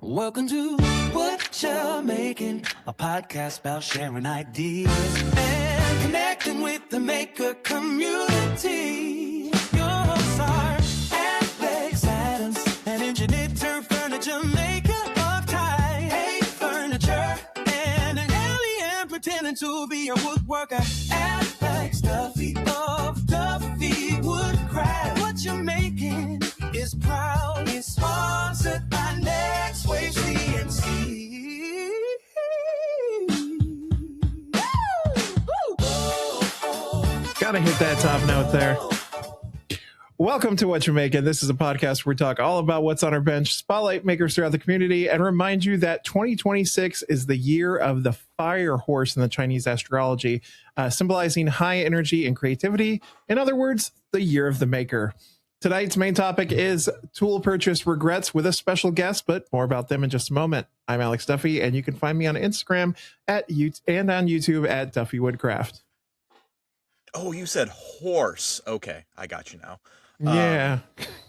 Welcome to Whatcha Making, a podcast about sharing ideas and connecting with the maker community. Your hosts are Alex Adams, an engineer turned furniture maker of type. Hate furniture and an alien pretending to be a woodworker. Alex Duffey of Duffey Woodcraft. What you're making is proudly sponsored by Next Wave CNC. Gotta hit that top note there. Welcome to What You're Making. This is a podcast where we talk all about what's on our bench, spotlight makers throughout the community, and remind you that 2026 is the year of the fire horse in the Chinese astrology, symbolizing high energy and creativity. In other words, the year of the maker. Tonight's main topic is tool purchase regrets with a special guest, but more about them in just a moment. I'm Alex Duffey, and you can find me on Instagram and on YouTube at Duffey Woodcraft. Oh, you said horse. Okay, I got you now. Yeah.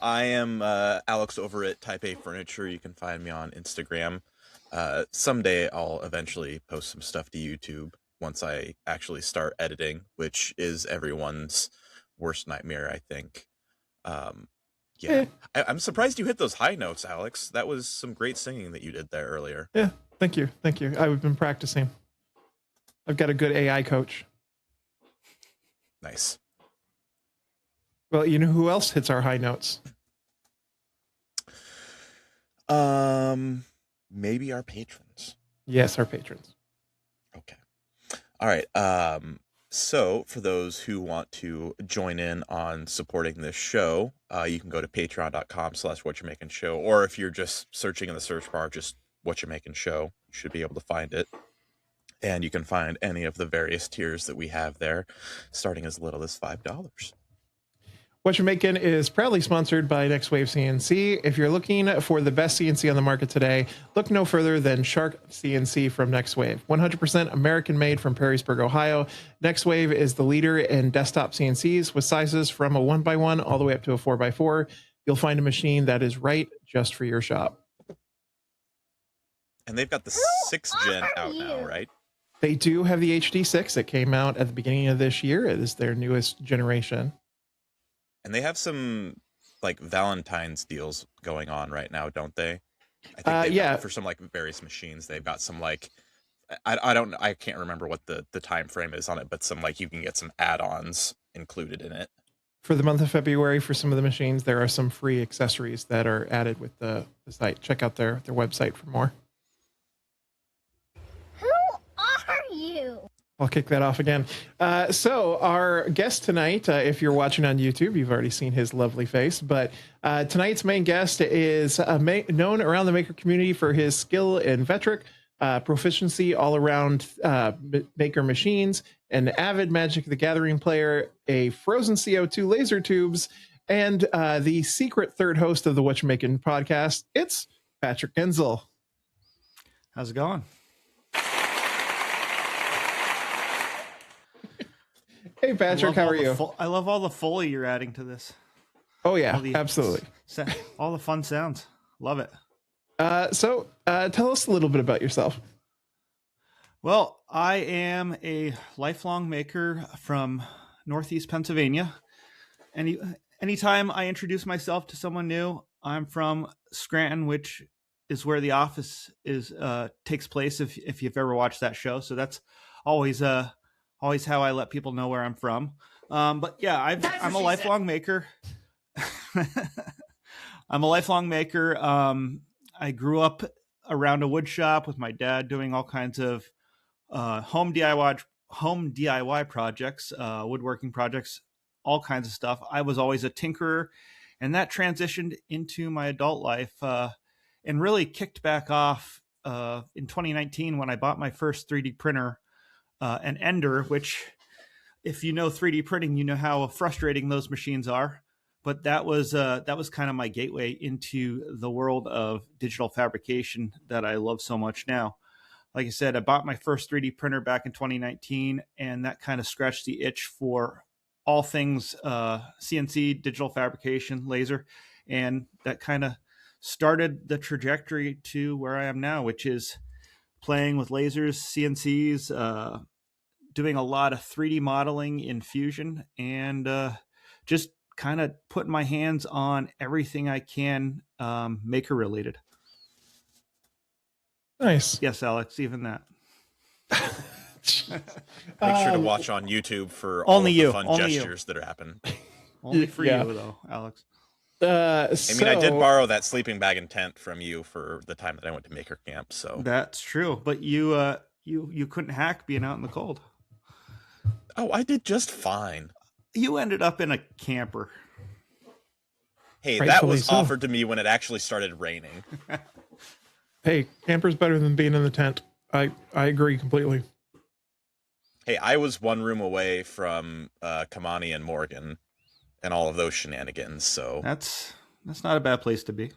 I am Alex over at Type A Furniture. You can find me on Instagram. Someday I'll eventually post some stuff to YouTube once I actually start editing, which is everyone's worst nightmare, I think. I'm surprised you hit those high notes, Alex. That was some great singing that you did there earlier. Yeah, thank you. I've been practicing. I've got a good AI coach. Nice. Well, you know who else hits our high notes? Maybe our patrons. Yes, our patrons. Okay. All right. So for those who want to join in on supporting this show, you can go to patreon.com/whatchamakingshow, or if you're just searching in the search bar, just What You're Making Show, you should be able to find it. And you can find any of the various tiers that we have there, starting as little as $5. What You're Making is proudly sponsored by Next Wave CNC. If you're looking for the best CNC on the market today, look no further than Shark CNC from Next Wave. 100% American made from Perrysburg, Ohio. Next Wave is the leader in desktop CNCs with sizes from a 1x1 all the way up to a 4x4. You'll find a machine that is right just for your shop. And they've got the 6th gen out now, right? They do have the HD6 that came out at the beginning of this year. It is their newest generation. And they have some like Valentine's deals going on right now, don't they? I think yeah. For some like various machines, they've got some like I can't remember what the time frame is on it, but some like you can get some add-ons included in it. For the month of February, for some of the machines, there are some free accessories that are added with the site. Check out their website for more. I'll kick that off again. So our guest tonight, if you're watching on YouTube, you've already seen his lovely face, but tonight's main guest is known around the maker community for his skill in Vectric, proficiency all around maker machines, an avid Magic the Gathering player, a frozen CO2 laser tubes, and the secret third host of the What You're Making podcast. It's Patrick Genzel. How's it going? Hey, Patrick, how are you? I love all the Foley you're adding to this. Oh, yeah, absolutely. All the fun sounds. Love it. So tell us a little bit about yourself. Well, I am a lifelong maker from Northeast Pennsylvania. Anytime I introduce myself to someone new, I'm from Scranton, which is where the office takes place if you've ever watched that show. So that's always how I let people know where I'm from. But yeah, I'm a lifelong maker. I'm a lifelong maker. I grew up around a wood shop with my dad doing all kinds of home DIY projects, woodworking projects, all kinds of stuff. I was always a tinkerer, and that transitioned into my adult life and really kicked back off in 2019 when I bought my first 3D printer. An Ender, which if you know 3D printing, you know how frustrating those machines are. But that was kind of my gateway into the world of digital fabrication that I love so much now. Like I said, I bought my first 3D printer back in 2019, and that kind of scratched the itch for all things CNC, digital fabrication, laser, and that kind of started the trajectory to where I am now, which is playing with lasers, CNCs, doing a lot of 3D modeling in Fusion, and just kind of putting my hands on everything I can maker related. Nice. Yes, Alex, even that. Make sure to watch on YouTube for all only of the you, fun only gestures that are happening. Only for Yeah. you, though, Alex. I mean, I did borrow that sleeping bag and tent from you for the time that I went to Maker Camp. So That's true, but you couldn't hack being out in the cold. oh, I did just fine. You ended up in a camper. Hey, that Rightfully was so. offered to me when it actually started raining. Hey, camper's better than being in the tent. I agree completely. Hey, I was one room away from Kamani and Morgan and all of those shenanigans, so That's not a bad place to be.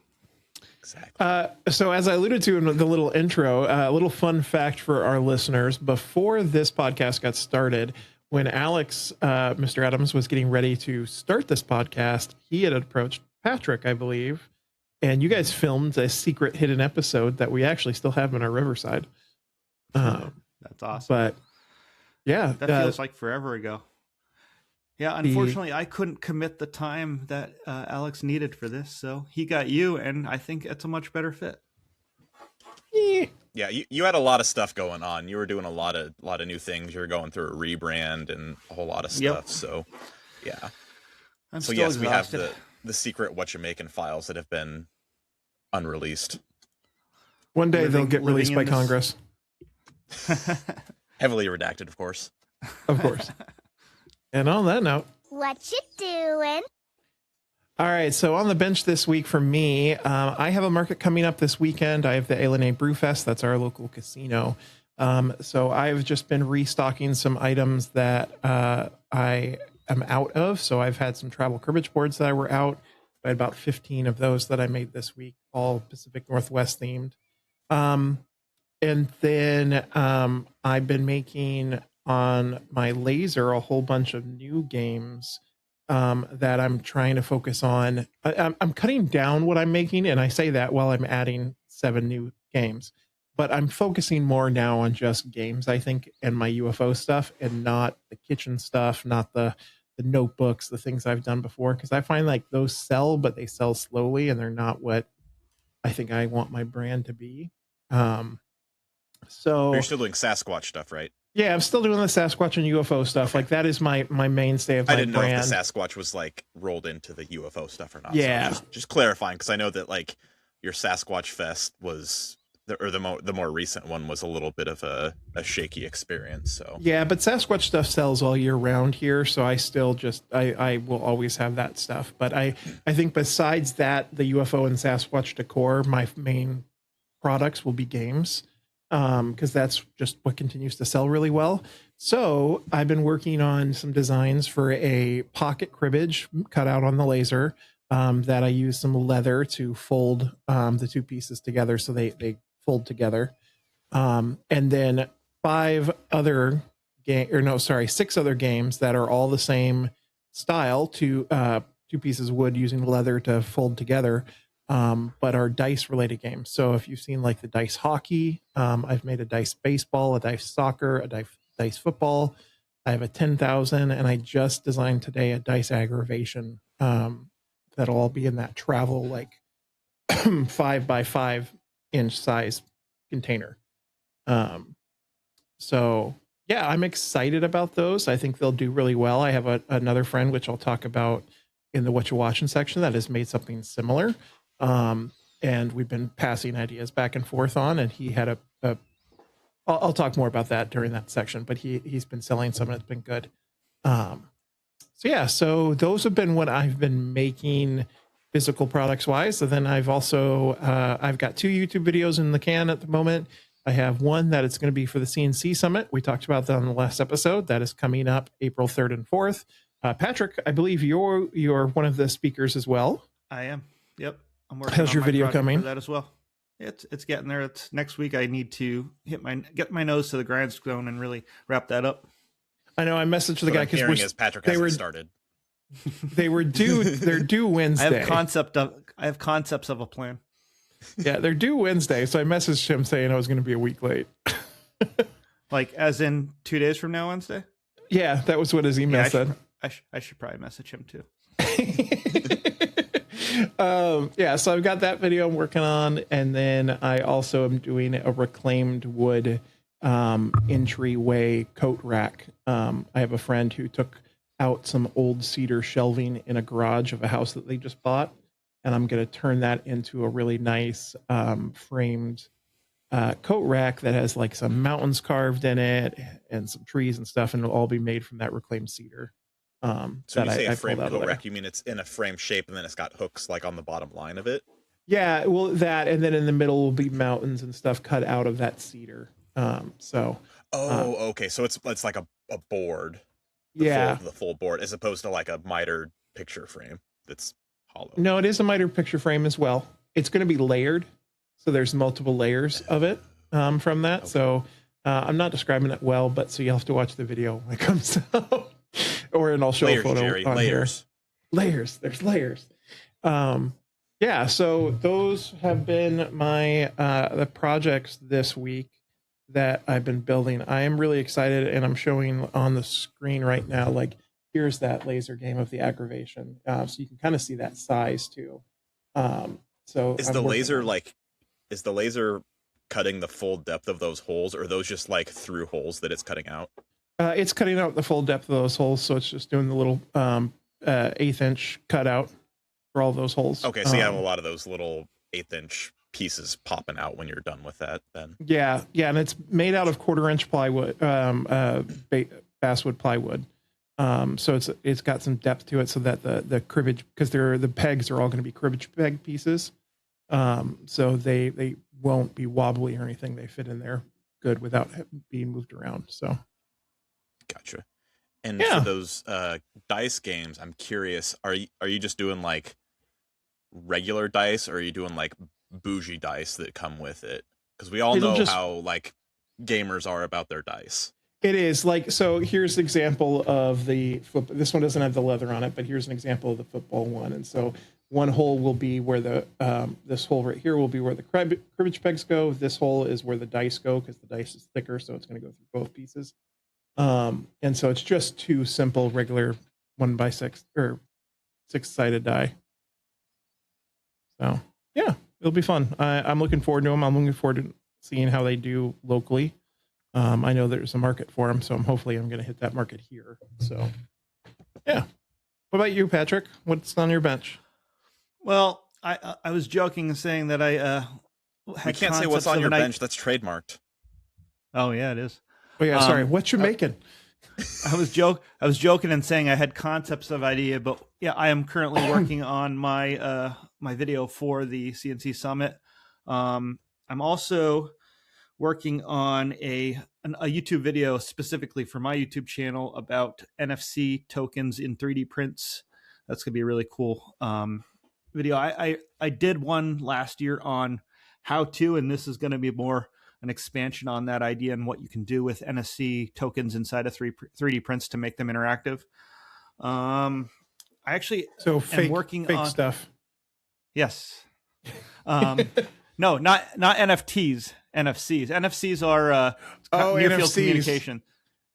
exactly. So as I alluded to in the little intro, a little fun fact for our listeners, before this podcast got started, when Alex, Mr. Adams, was getting ready to start this podcast, he had approached Patrick, I believe, and you guys filmed a secret hidden episode that we actually still have in our Riverside. That's awesome. But yeah, That feels like forever ago. Yeah, unfortunately, I couldn't commit the time that Alex needed for this, so he got you, and I think it's a much better fit. Yeah, you had a lot of stuff going on. You were doing a lot of new things. You were going through a rebrand and a whole lot of stuff. Yep. So yeah. I'm So still yes, we have exhausted. the secret Whatcha Making files that have been unreleased. one day they'll get living released in by this- Congress, Heavily redacted, of course. of course. And on that note, What you doing? all right, so on the bench this week for me, I have a market coming up this weekend. I have the Elene Brewfest. That's our local casino. So I've just been restocking some items that I am out of. So I've had some travel cribbage boards that were out. I had about 15 of those that I made this week, all Pacific Northwest themed. And then I've been making on my laser a whole bunch of new games that I'm trying to focus on. I'm cutting down what I'm making, and I say that while I'm adding 7 new games. But I'm focusing more now on just games, I think, and my UFO stuff, and not the kitchen stuff, not the notebooks, the things I've done before, because I find like those sell, but they sell slowly, and they're not what I think I want my brand to be. So You're still doing Sasquatch stuff, right? yeah, I'm still doing the Sasquatch and UFO stuff. Like that is my mainstay of my I didn't brand. know if the Sasquatch was like rolled into the UFO stuff or not. Yeah. So just clarifying, because I know that like your Sasquatch Fest was the more recent one was a little bit of a shaky experience. So Yeah, but Sasquatch stuff sells all year round here, so I still just I will always have that stuff. But I think besides that, the UFO and Sasquatch decor, my main products will be games, because that's just what continues to sell really well. So I've been working on some designs for a pocket cribbage cut out on the laser, that I use some leather to fold the two pieces together so they fold together. And then 6 other games that are all the same style, two pieces of wood using leather to fold together, but are dice related games. So if you've seen like the dice hockey, I've made a dice baseball, a dice soccer, a dice football. I have a 10,000, and I just designed today a dice aggravation, that'll all be in that travel like 5 by 5 inch size container. So yeah, I'm excited about those. I think they'll do really well. I have another friend, which I'll talk about in the Whatcha Watchin section, that has made something similar. And we've been passing ideas back and forth on, and he had I'll talk more about that during that section, but he's been selling some and it's been good. So yeah, so those have been what I've been making physical products wise. So then I've also, I've got 2 YouTube videos in the can at the moment. I have one that it's going to be for the CNC Summit. We talked about that on the last episode. That is coming up April 3rd and 4th. Patrick, I believe you're one of the speakers as well. I am. Yep. I'm working How's on your my video project coming? for that as well. It's getting there. It's next week. I need to get my nose to the grindstone and really wrap that up. I know I messaged the guy because because Patrick they hasn't were- started. they're due Wednesday. I have concepts of a plan. Yeah, they're due Wednesday, so I messaged him saying I was going to be a week late. Like, as in 2 days from now, Wednesday? Yeah, that was what his email said. I should probably message him too. Yeah, so I've got that video I'm working on, and then I also am doing a reclaimed wood entryway coat rack. I have a friend who took out some old cedar shelving in a garage of a house that they just bought, and I'm going to turn that into a really nice framed coat rack that has like some mountains carved in it and some trees and stuff, and it'll all be made from that reclaimed cedar. So when you say a framed coat rack, you mean it's in a frame shape and then it's got hooks like on the bottom line of it? Yeah, well, that, and then in the middle will be mountains and stuff cut out of that cedar. Okay, so it's like a board. The full board, as opposed to like a mitered picture frame that's hollow. No, it is a mitered picture frame as well. It's going to be layered, so there's multiple layers of it from that. Okay. So I'm not describing it well, but so you'll have to watch the video when it comes out. And I'll show a photo on layers. Here. Layers. There's layers. Yeah. So those have been my the projects this week that I've been building. I am really excited, and I'm showing on the screen right now. Like, here's that laser game of the aggravation. So you can kind of see that size too. So is the laser cutting the full depth of those holes, or are those just like through holes that it's cutting out? It's cutting out the full depth of those holes, so it's just doing the little 1/8-inch cutout for all those holes. Okay, so you have a lot of those little 1/8-inch pieces popping out when you're done with that then. Yeah, and it's made out of 1/4-inch plywood, basswood plywood. So it's got some depth to it, so that the cribbage, because the pegs are all going to be cribbage peg pieces, so they won't be wobbly or anything. They fit in there good without being moved around. So. Gotcha. And for those dice games, I'm curious, are you just doing like regular dice, or are you doing like bougie dice that come with it? Because we all know how like gamers are about their dice. It is like, so here's an example of the football. This one doesn't have the leather on it, but here's an example of the football one. And so one hole will be where this hole right here will be where the cribbage pegs go. This hole is where the dice go, because the dice is thicker, so it's going to go through both pieces. And so it's just two simple regular 1x6 or 6-sided die. So yeah, it'll be fun. I'm looking forward to them. I'm looking forward to seeing how they do locally. I know there's a market for them, so hopefully I'm going to hit that market here. So yeah. What about you, Patrick? What's on your bench? Well, I was joking and saying that I you can't say what's on your bench. That's trademarked. Oh yeah, it is. Oh yeah, sorry. What you making? I was joking and saying I had concepts of idea, but yeah, I am currently working on my my video for the CNC Summit. I'm also working on a YouTube video specifically for my YouTube channel about NFC tokens in 3D prints. That's gonna be a really cool video. I did one last year on how to, and this is going to be more an expansion on that idea and what you can do with NFC tokens inside of 3D prints to make them interactive. I actually am working fake on stuff. Yes. No, not NFTs. NFCs. NFCs are near field communication.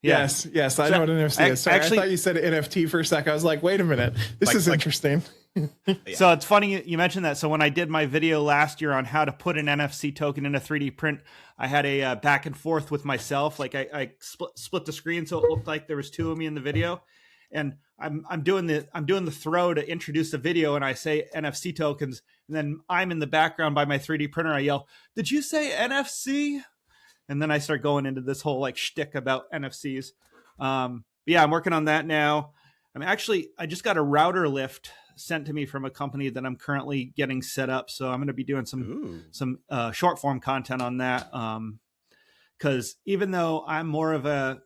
Yeah. Yes, I know what an NFC is. Sorry, I thought you said NFT for a sec. I was like, wait a minute, this is interesting. So it's funny you mentioned that. So when I did my video last year on how to put an NFC token in a 3D print, I had a back and forth with myself. Like I split the screen so it looked like there was two of me in the video, and I'm doing the throw to introduce the video, and I say NFC tokens, and then I'm in the background by my 3D printer. I yell, "Did you say NFC?" And then I start going into this whole like shtick about NFCs. But yeah, I'm working on that now. I just got a router lift sent to me from a company that I'm currently getting set up. So I'm going to be doing some short form content on that. Because even though I'm more of a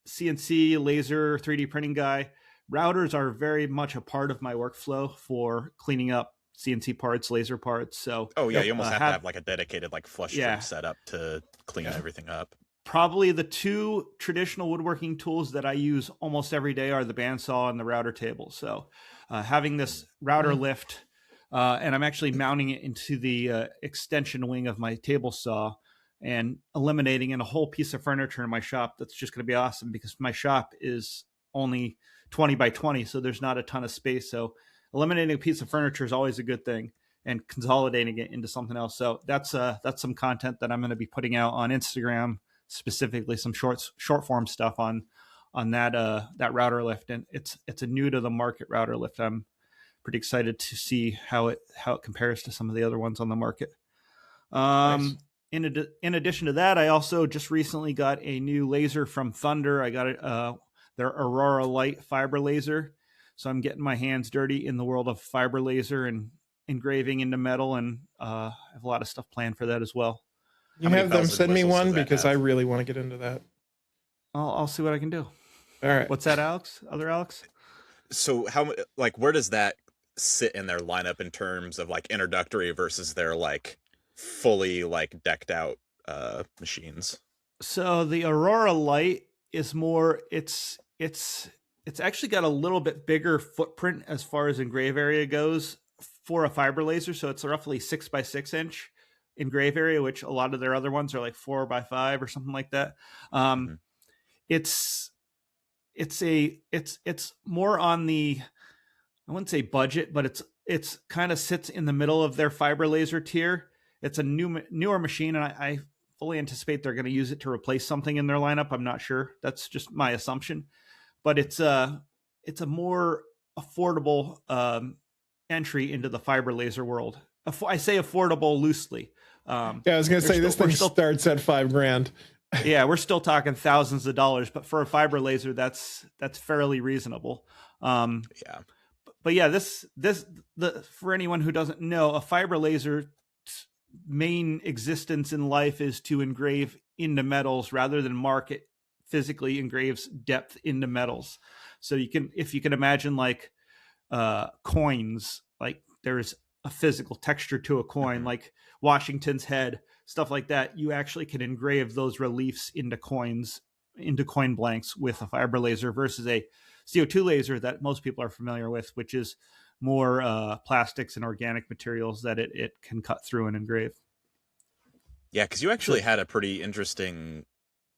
CNC laser 3D printing guy, routers are very much a part of my workflow for cleaning up CNC parts, laser parts. So you almost have to have like a dedicated like flush room set up to clean everything up. Probably the two traditional woodworking tools that I use almost every day are the bandsaw and the router table. So having this router lift and I'm actually mounting it into the extension wing of my table saw and eliminating a whole piece of furniture in my shop. That's just going to be awesome because my shop is only 20 by 20, so there's not a ton of space. So eliminating a piece of furniture is always a good thing, and consolidating it into something else. So that's some content that I'm going to be putting out on Instagram, specifically some short form stuff on that router lift. And it's a new to the market router lift. I'm pretty excited to see how it compares to some of the other ones on the market. Nice. In addition to that, I also just recently got a new laser from Thunder. I got their Aurora Light fiber laser. So I'm getting my hands dirty in the world of fiber laser and engraving into metal, and I have a lot of stuff planned for that as well. You How many have them bells and send me whistles one does that because have? I really want to get into that. I'll see what I can do. All right. What's that, Alex? Other Alex? So where does that sit in their lineup in terms of like introductory versus their like fully like decked out machines? So the Aurora Light is more, it's actually got a little bit bigger footprint as far as engrave area goes for a fiber laser. So it's roughly 6 by 6 inch engrave area, which a lot of their other ones are like 4 by 5 or something like that. It's more on the, I wouldn't say budget, but it's kind of sits in the middle of their fiber laser tier. It's a newer machine, and I fully anticipate they're going to use it to replace something in their lineup. I'm not sure. That's just my assumption. But it's a more affordable entry into the fiber laser world. I say affordable loosely. Yeah, I was going to say this thing starts at $5,000. Yeah, we're still talking thousands of dollars, but for a fiber laser, that's fairly reasonable. Yeah. But yeah, for anyone who doesn't know, a fiber laser main existence in life is to engrave into metals rather than market physically engraves depth into metals. So if you can imagine like coins, like there's a physical texture to a coin, like Washington's head, stuff like that. You actually can engrave those reliefs into coins, into coin blanks with a fiber laser versus a CO2 laser that most people are familiar with, which is more plastics and organic materials that it can cut through and engrave. Yeah, because you actually had a pretty interesting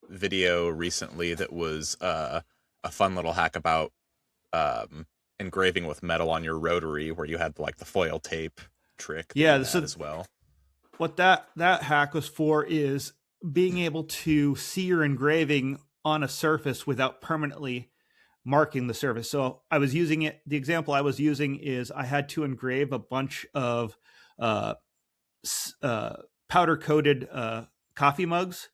video recently that was a fun little hack about engraving with metal on your rotary, where you had like the foil tape trick. Yeah, so as well. What that hack was for is being able to see your engraving on a surface without permanently marking the surface. So I was using it. The example I was using is I had to engrave a bunch of powder coated coffee mugs,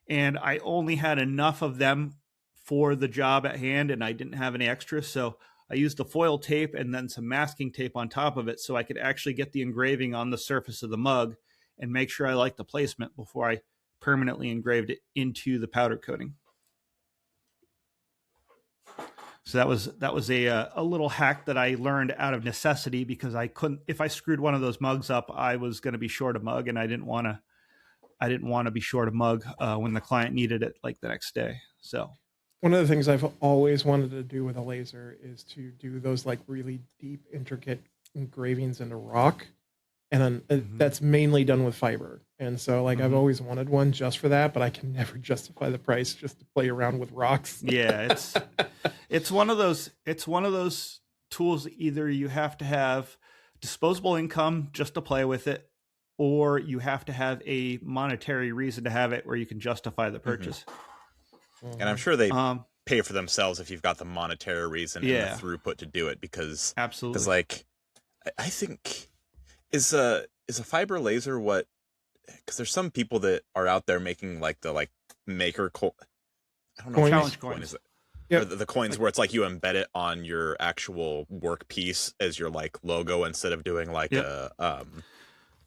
and I only had enough of them for the job at hand, and I didn't have any extras. So I used the foil tape and then some masking tape on top of it so I could actually get the engraving on the surface of the mug and make sure I liked the placement before I permanently engraved it into the powder coating. So that was a little hack that I learned out of necessity, because I couldn't, if I screwed one of those mugs up, I was going to be short a mug, and I didn't want to be short a mug when the client needed it like the next day. So one of the things I've always wanted to do with a laser is to do those like really deep, intricate engravings into rock. And then that's mainly done with fiber. And so like I've always wanted one just for that, but I can never justify the price just to play around with rocks. Yeah, it's one of those tools that either you have to have disposable income just to play with it, or you have to have a monetary reason to have it where you can justify the purchase. And I'm sure they pay for themselves if you've got the monetary reason and the throughput to do it, because absolutely. Because like I think is a fiber laser what? Because there's some people that are out there making like the like maker I don't know, challenge coin coins. is it? Yep. The coins where it's like you embed it on your actual work piece as your like logo instead of doing like a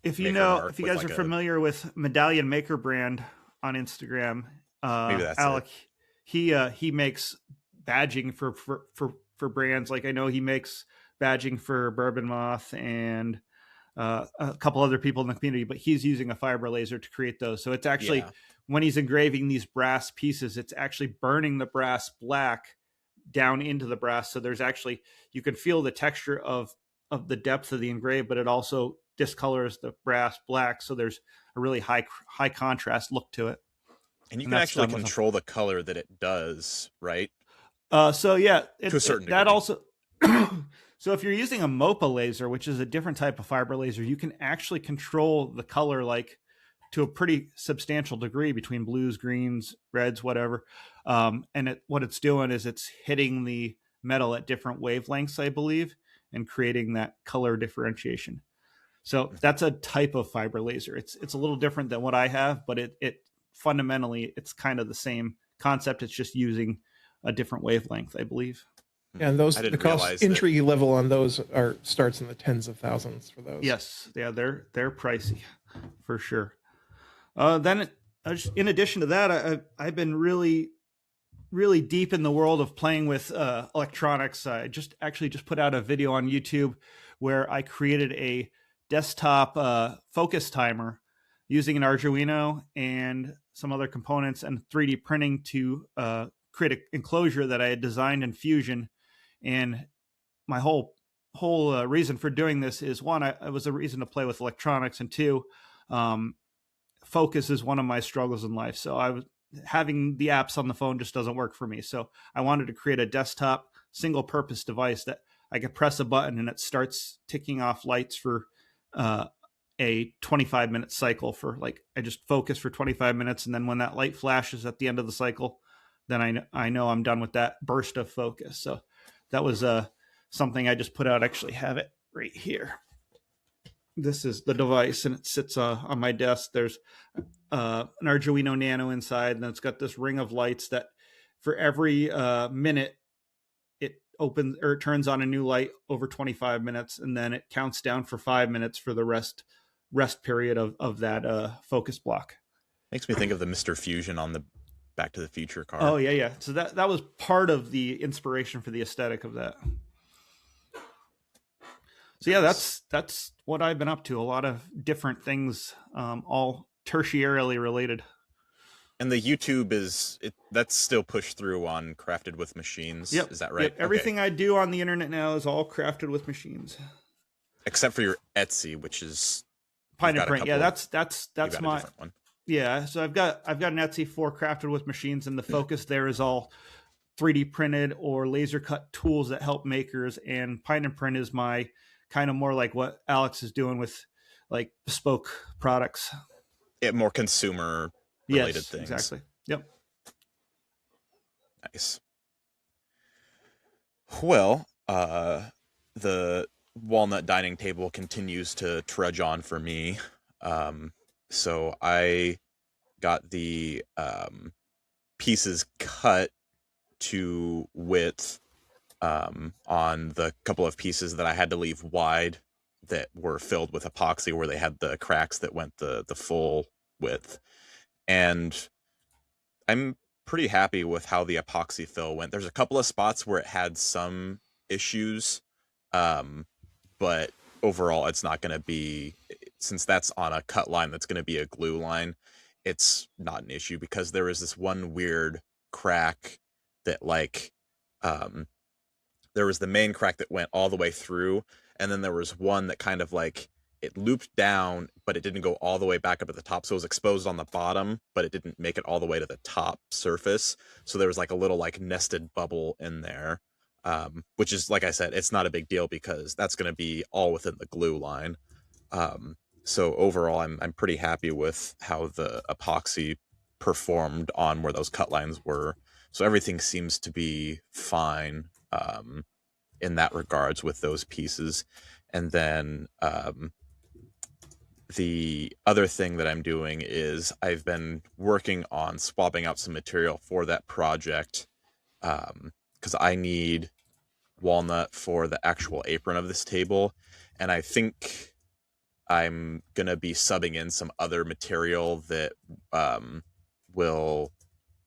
if you guys like are familiar with Medallion Maker brand on Instagram, maybe that's Alec, he makes badging for brands. Like I know he makes badging for Bourbon Moth and a couple other people in the community, but he's using a fiber laser to create those. So it's actually when he's engraving these brass pieces, it's actually burning the brass black down into the brass. So there's actually, you can feel the texture of of the depth of the engrave, but it also discolors the brass black, so there's a really high contrast look to it. And you can actually control the color that it does, right? So yeah, to a certain that degree. also. So if you're using a MOPA laser, which is a different type of fiber laser, you can actually control the color like to a pretty substantial degree between blues, greens, reds, whatever. And what it's doing is it's hitting the metal at different wavelengths, I believe, and creating that color differentiation. So that's a type of fiber laser. It's a little different than what I have, but it fundamentally, it's kind of the same concept. It's just using a different wavelength, I believe. Yeah, and the cost entry level on those starts in the tens of thousands for those. Yes, yeah, they're pricey for sure. Then, in addition to that, I've been really deep in the world of playing with electronics. I just put out a video on YouTube where I created a desktop focus timer using an Arduino and some other components and 3D printing to create an enclosure that I had designed in Fusion. And my whole reason for doing this is, one, it was a reason to play with electronics, and two, focus is one of my struggles in life. So having the apps on the phone just doesn't work for me. So I wanted to create a desktop single purpose device that I could press a button and it starts ticking off lights for a 25-minute cycle for I just focus for 25 minutes. And then when that light flashes at the end of the cycle, then I know I'm done with that burst of focus. So that was something I just put out. I actually have it right here. This is the device, and it sits on my desk. There's an Arduino Nano inside, and it's got this ring of lights that for every minute it opens or it turns on a new light over 25 minutes, and then it counts down for 5 minutes for the rest period of that focus block. Makes me think of the Mr. Fusion on the Back to the Future car. Oh yeah. So that was part of the inspiration for the aesthetic of that. So yeah, that's what I've been up to. A lot of different things, all tertiarily related. And the YouTube that's still pushed through on Crafted with Machines. Yep. Is that right? Yep. Everything I do on the internet now is all crafted with machines, except for your Etsy, which is Pine and Print. Yeah, that's my one. Yeah, so I've got an Etsy for Crafted with Machines, and the focus there is all 3D printed or laser cut tools that help makers. And Pine and Print is my kind of more like what Alex is doing with bespoke products. Yeah, more consumer related things. Exactly. Yep. Nice. Well, the walnut dining table continues to trudge on for me. So I got the pieces cut to width on the couple of pieces that I had to leave wide that were filled with epoxy, where they had the cracks that went the full width. And I'm pretty happy with how the epoxy fill went. There's a couple of spots where it had some issues, but overall it's not going to be, since that's on a cut line that's going to be a glue line, it's not an issue, because there was this one weird crack that there was the main crack that went all the way through, and then there was one that kind of it looped down, but it didn't go all the way back up at the top. So it was exposed on the bottom, but it didn't make it all the way to the top surface. So there was a little nested bubble in there, which is, like I said, it's not a big deal because that's going to be all within the glue line. So overall, I'm pretty happy with how the epoxy performed on where those cut lines were. So everything seems to be fine in that regards with those pieces. And then the other thing that I'm doing is I've been working on swapping out some material for that project, because I need walnut for the actual apron of this table. And I think I'm going to be subbing in some other material that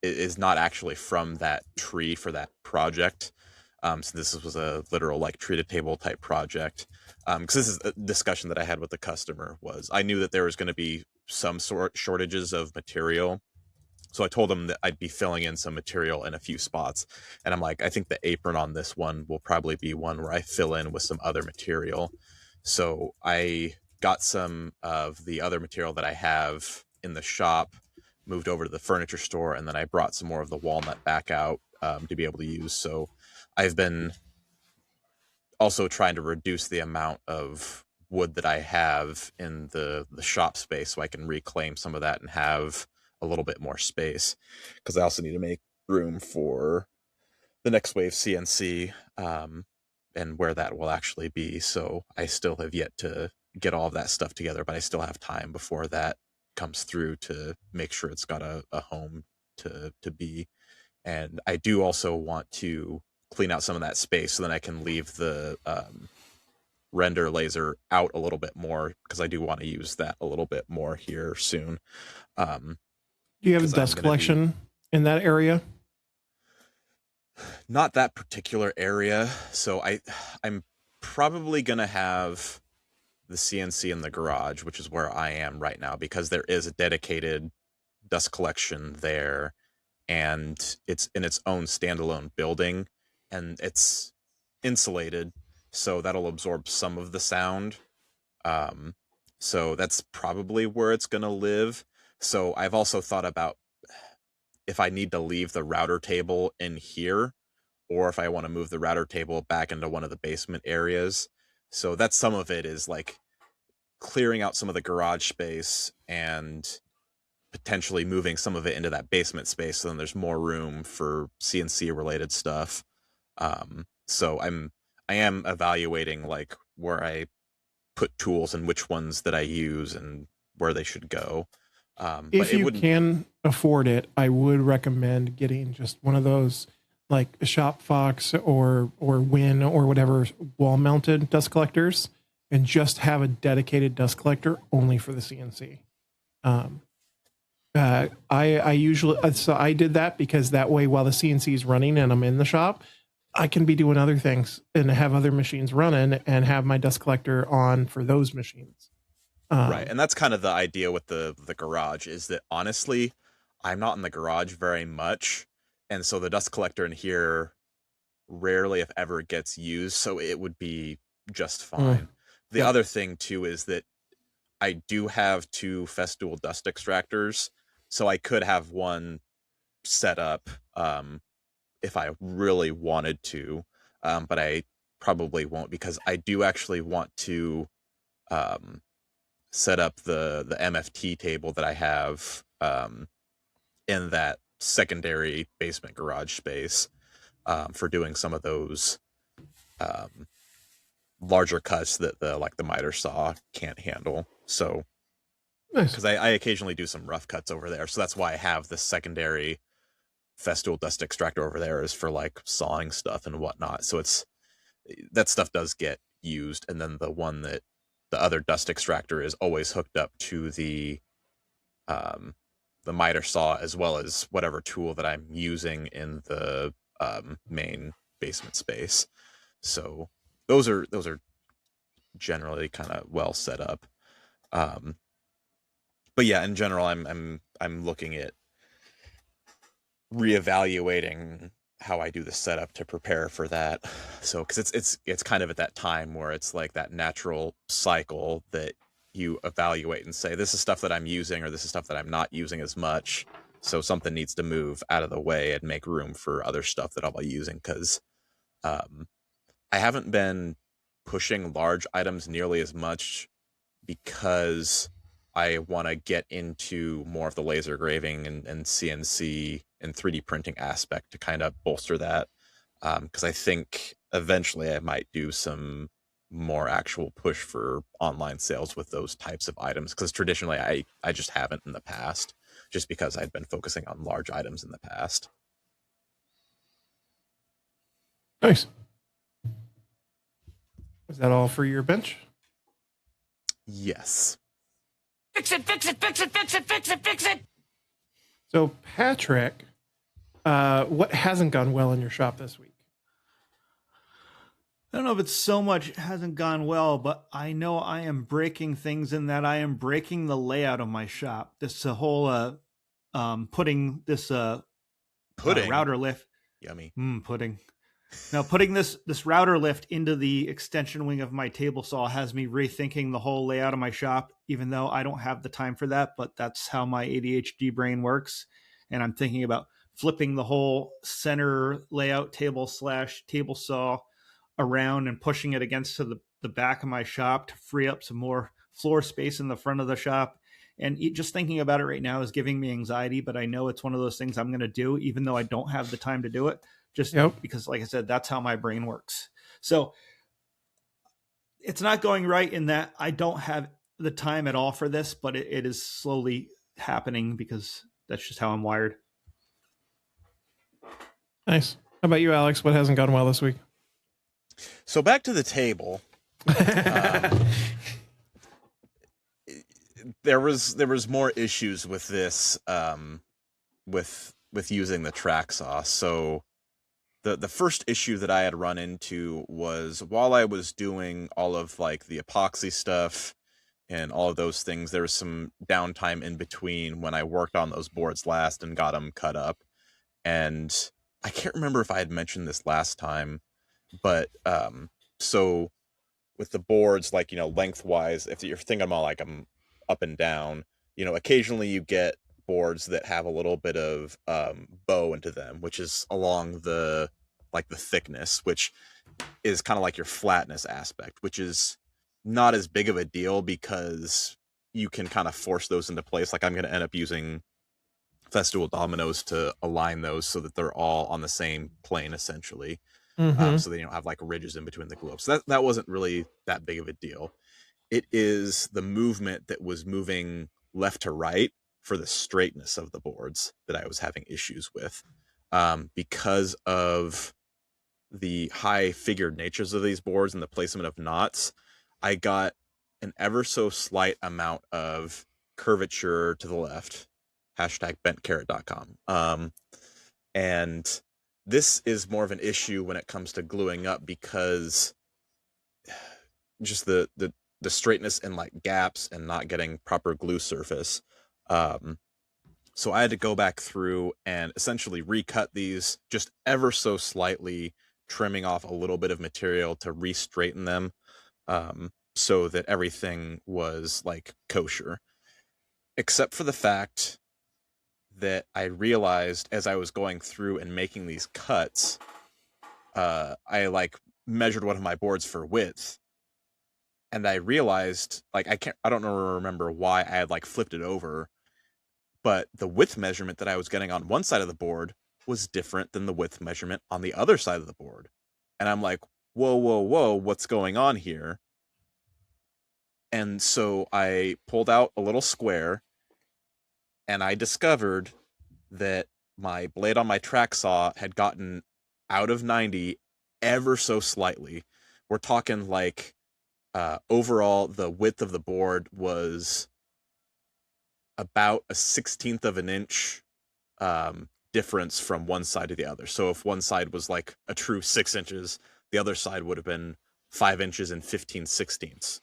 is not actually from that tree for that project. So this was a literal treated table type project. Because this is a discussion that I had with the customer, was I knew that there was going to be some sort shortages of material So I told him that I'd be filling in some material in a few spots. And I'm like, I think the apron on this one will probably be one where I fill in with some other material. So I got some of the other material that I have in the shop, moved over to the furniture store, and then I brought some more of the walnut back out to be able to use. So I've been also trying to reduce the amount of wood that I have in the shop space so I can reclaim some of that and have a little bit more space, because I also need to make room for the next wave CNC and where that will actually be. So I still have yet to get all of that stuff together, but I still have time before that comes through to make sure it's got a home to be. And I do also want to clean out some of that space so then I can leave the render laser out a little bit more, because I do want to use that a little bit more here soon. Do you have a dust collection in that area? Not that particular area. So I'm probably going to have the CNC in the garage, which is where I am right now, because there is a dedicated dust collection there, and it's in its own standalone building, and it's insulated, so that'll absorb some of the sound. So that's probably where it's going to live. So I've also thought about if I need to leave the router table in here, or if I want to move the router table back into one of the basement areas. So that's, some of it is like clearing out some of the garage space and potentially moving some of it into that basement space, so then there's more room for CNC related stuff. So I am evaluating like where I put tools and which ones that I use and where they should go. If you can afford it, I would recommend getting just one of those, like a Shop Fox or Win or whatever, wall mounted dust collectors, and just have a dedicated dust collector only for the CNC. I usually, so I did that because that way, while the CNC is running and I'm in the shop, I can be doing other things and have other machines running and have my dust collector on for those machines. Right. And that's kind of the idea with the garage, is that honestly, I'm not in the garage very much. And so the dust collector in here rarely, if ever, gets used. So it would be just fine. The other thing too is that I do have 2 Festool dust extractors. So I could have one set up if I really wanted to. But I probably won't, because I do actually want to set up the MFT table that I have in that secondary basement garage space for doing some of those larger cuts that the miter saw can't handle. So Nice. because I occasionally do some rough cuts over there, so that's why I have this secondary Festool dust extractor over there, is for like sawing stuff and whatnot. So that stuff does get used, and then the other dust extractor is always hooked up to the miter saw, as well as whatever tool that I'm using in the main basement space. So those are generally kind of well set up. But yeah, in general, I'm looking at reevaluating how I do the setup to prepare for that. So, because it's kind of at that time where it's like that natural cycle that you evaluate and say, this is stuff that I'm using, or this is stuff that I'm not using as much. So something needs to move out of the way and make room for other stuff that I'll be using. Because I haven't been pushing large items nearly as much, because I want to get into more of the laser graving and CNC and 3D printing aspect to kind of bolster that. Because I think eventually I might do some more actual push for online sales with those types of items. Because traditionally I just haven't in the past, just because I'd been focusing on large items in the past. Nice. Is that all for your bench? Yes. Fix it, fix it, fix it, fix it, fix it, fix it. So Patrick, what hasn't gone well in your shop this week? I don't know if it's so much hasn't gone well, but I know I am breaking things in that I am breaking the layout of my shop. This whole putting this Pudding. router lift. Yummy. Pudding. Now, putting this router lift into the extension wing of my table saw has me rethinking the whole layout of my shop, even though I don't have the time for that, but that's how my ADHD brain works. And I'm thinking about flipping the whole center layout table / table saw around and pushing it against the back of my shop to free up some more floor space in the front of the shop. And just thinking about it right now is giving me anxiety, but I know it's one of those things I'm going to do, even though I don't have the time to do it. Just because, like I said, that's how my brain works. So it's not going right in that I don't have the time at all for this, but it is slowly happening because that's just how I'm wired. Nice. How about you, Alex? What hasn't gone well this week? So back to the table. There was more issues with this, with using the track saw. So the first issue that I had run into was while I was doing all of like the epoxy stuff and all of those things, there was some downtime in between when I worked on those boards last and got them cut up. And I can't remember if I had mentioned this last time, but so with the boards, like, lengthwise, if you're thinking about like them up and down, occasionally you get boards that have a little bit of bow into them, which is along the thickness, which is kind of like your flatness aspect, which is not as big of a deal because you can kind of force those into place. Like I'm going to end up using Festool dominoes to align those so that they're all on the same plane essentially. So they don't have like ridges in between the glue ups. So that wasn't really that big of a deal. It is the movement that was moving left to right for the straightness of the boards that I was having issues with, because of the high figured natures of these boards and the placement of knots. I got an ever so slight amount of curvature to the left, #bentcarrot.com. And this is more of an issue when it comes to gluing up because just the straightness and like gaps and not getting proper glue surface. So I had to go back through and essentially recut these just ever so slightly, trimming off a little bit of material to re-straighten them, so that everything was like kosher. Except for the fact that I realized as I was going through and making these cuts, I like measured one of my boards for width, and I realized like I don't remember why I had like flipped it over, but the width measurement that I was getting on one side of the board was different than the width measurement on the other side of the board. And I'm like, whoa, what's going on here? And so I pulled out a little square and I discovered that my blade on my track saw had gotten out of 90 ever so slightly. We're talking like overall the width of the board was about a 1/16 of an inch difference from one side to the other. So if one side was like a true 6 inches, the other side would have been 5 inches and 15/16.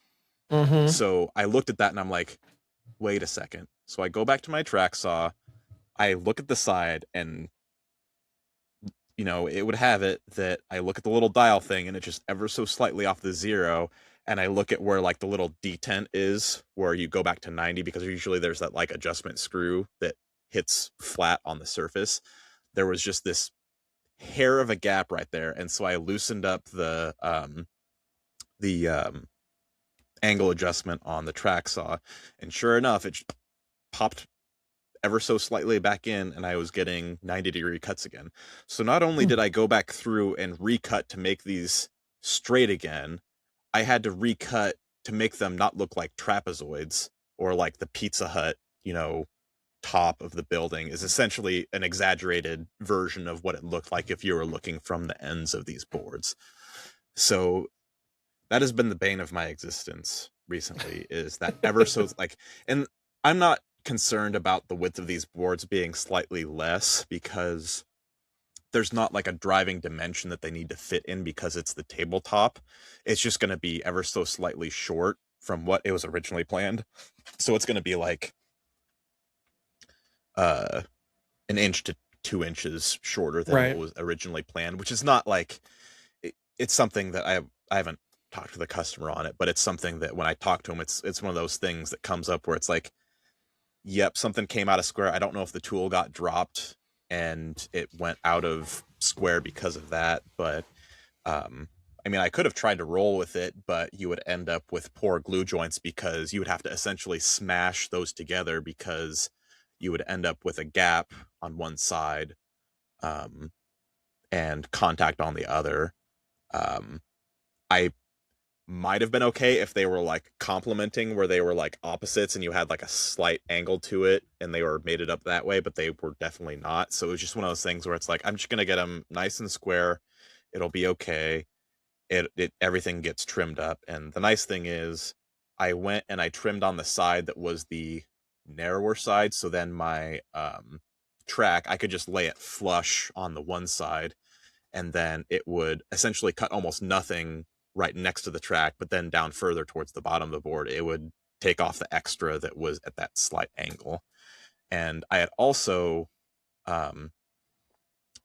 So I looked at that and I'm like, wait a second. So I go back to my track saw, I look at the side, and it would have it that I look at the little dial thing and it's just ever so slightly off the 0. And I look at where like the little detent is where you go back to 90, because usually there's that like adjustment screw that hits flat on the surface. There was just this hair of a gap right there. And so I loosened up the angle adjustment on the track saw, and sure enough, it popped ever so slightly back in, and I was getting 90-degree cuts again. So not only did I go back through and recut to make these straight again, I had to recut to make them not look like trapezoids or like the Pizza Hut, top of the building is essentially an exaggerated version of what it looked like if you were looking from the ends of these boards. So that has been the bane of my existence recently, is that ever so like, and I'm not concerned about the width of these boards being slightly less because there's not like a driving dimension that they need to fit in because it's the tabletop. It's just going to be ever so slightly short from what it was originally planned. So it's going to be like an inch to 2 inches shorter than Right. what was originally planned, which is not like it's something that I haven't talked to the customer on it, but it's something that when I talk to him, it's one of those things that comes up where it's like, yep, something came out of square. I don't know if the tool got dropped and it went out of square because of that, but I mean, I could have tried to roll with it, but you would end up with poor glue joints because you would have to essentially smash those together because you would end up with a gap on one side and contact on the other. I might have been okay if they were like complementing where they were like opposites and you had like a slight angle to it and they were made it up that way, but they were definitely not. So it was just one of those things where it's like, I'm just going to get them nice and square. It'll be okay. It everything gets trimmed up. And the nice thing is I went and I trimmed on the side that was the narrower side. So then my track, I could just lay it flush on the one side and then it would essentially cut almost nothing right next to the track, but then down further towards the bottom of the board, it would take off the extra that was at that slight angle. And I had also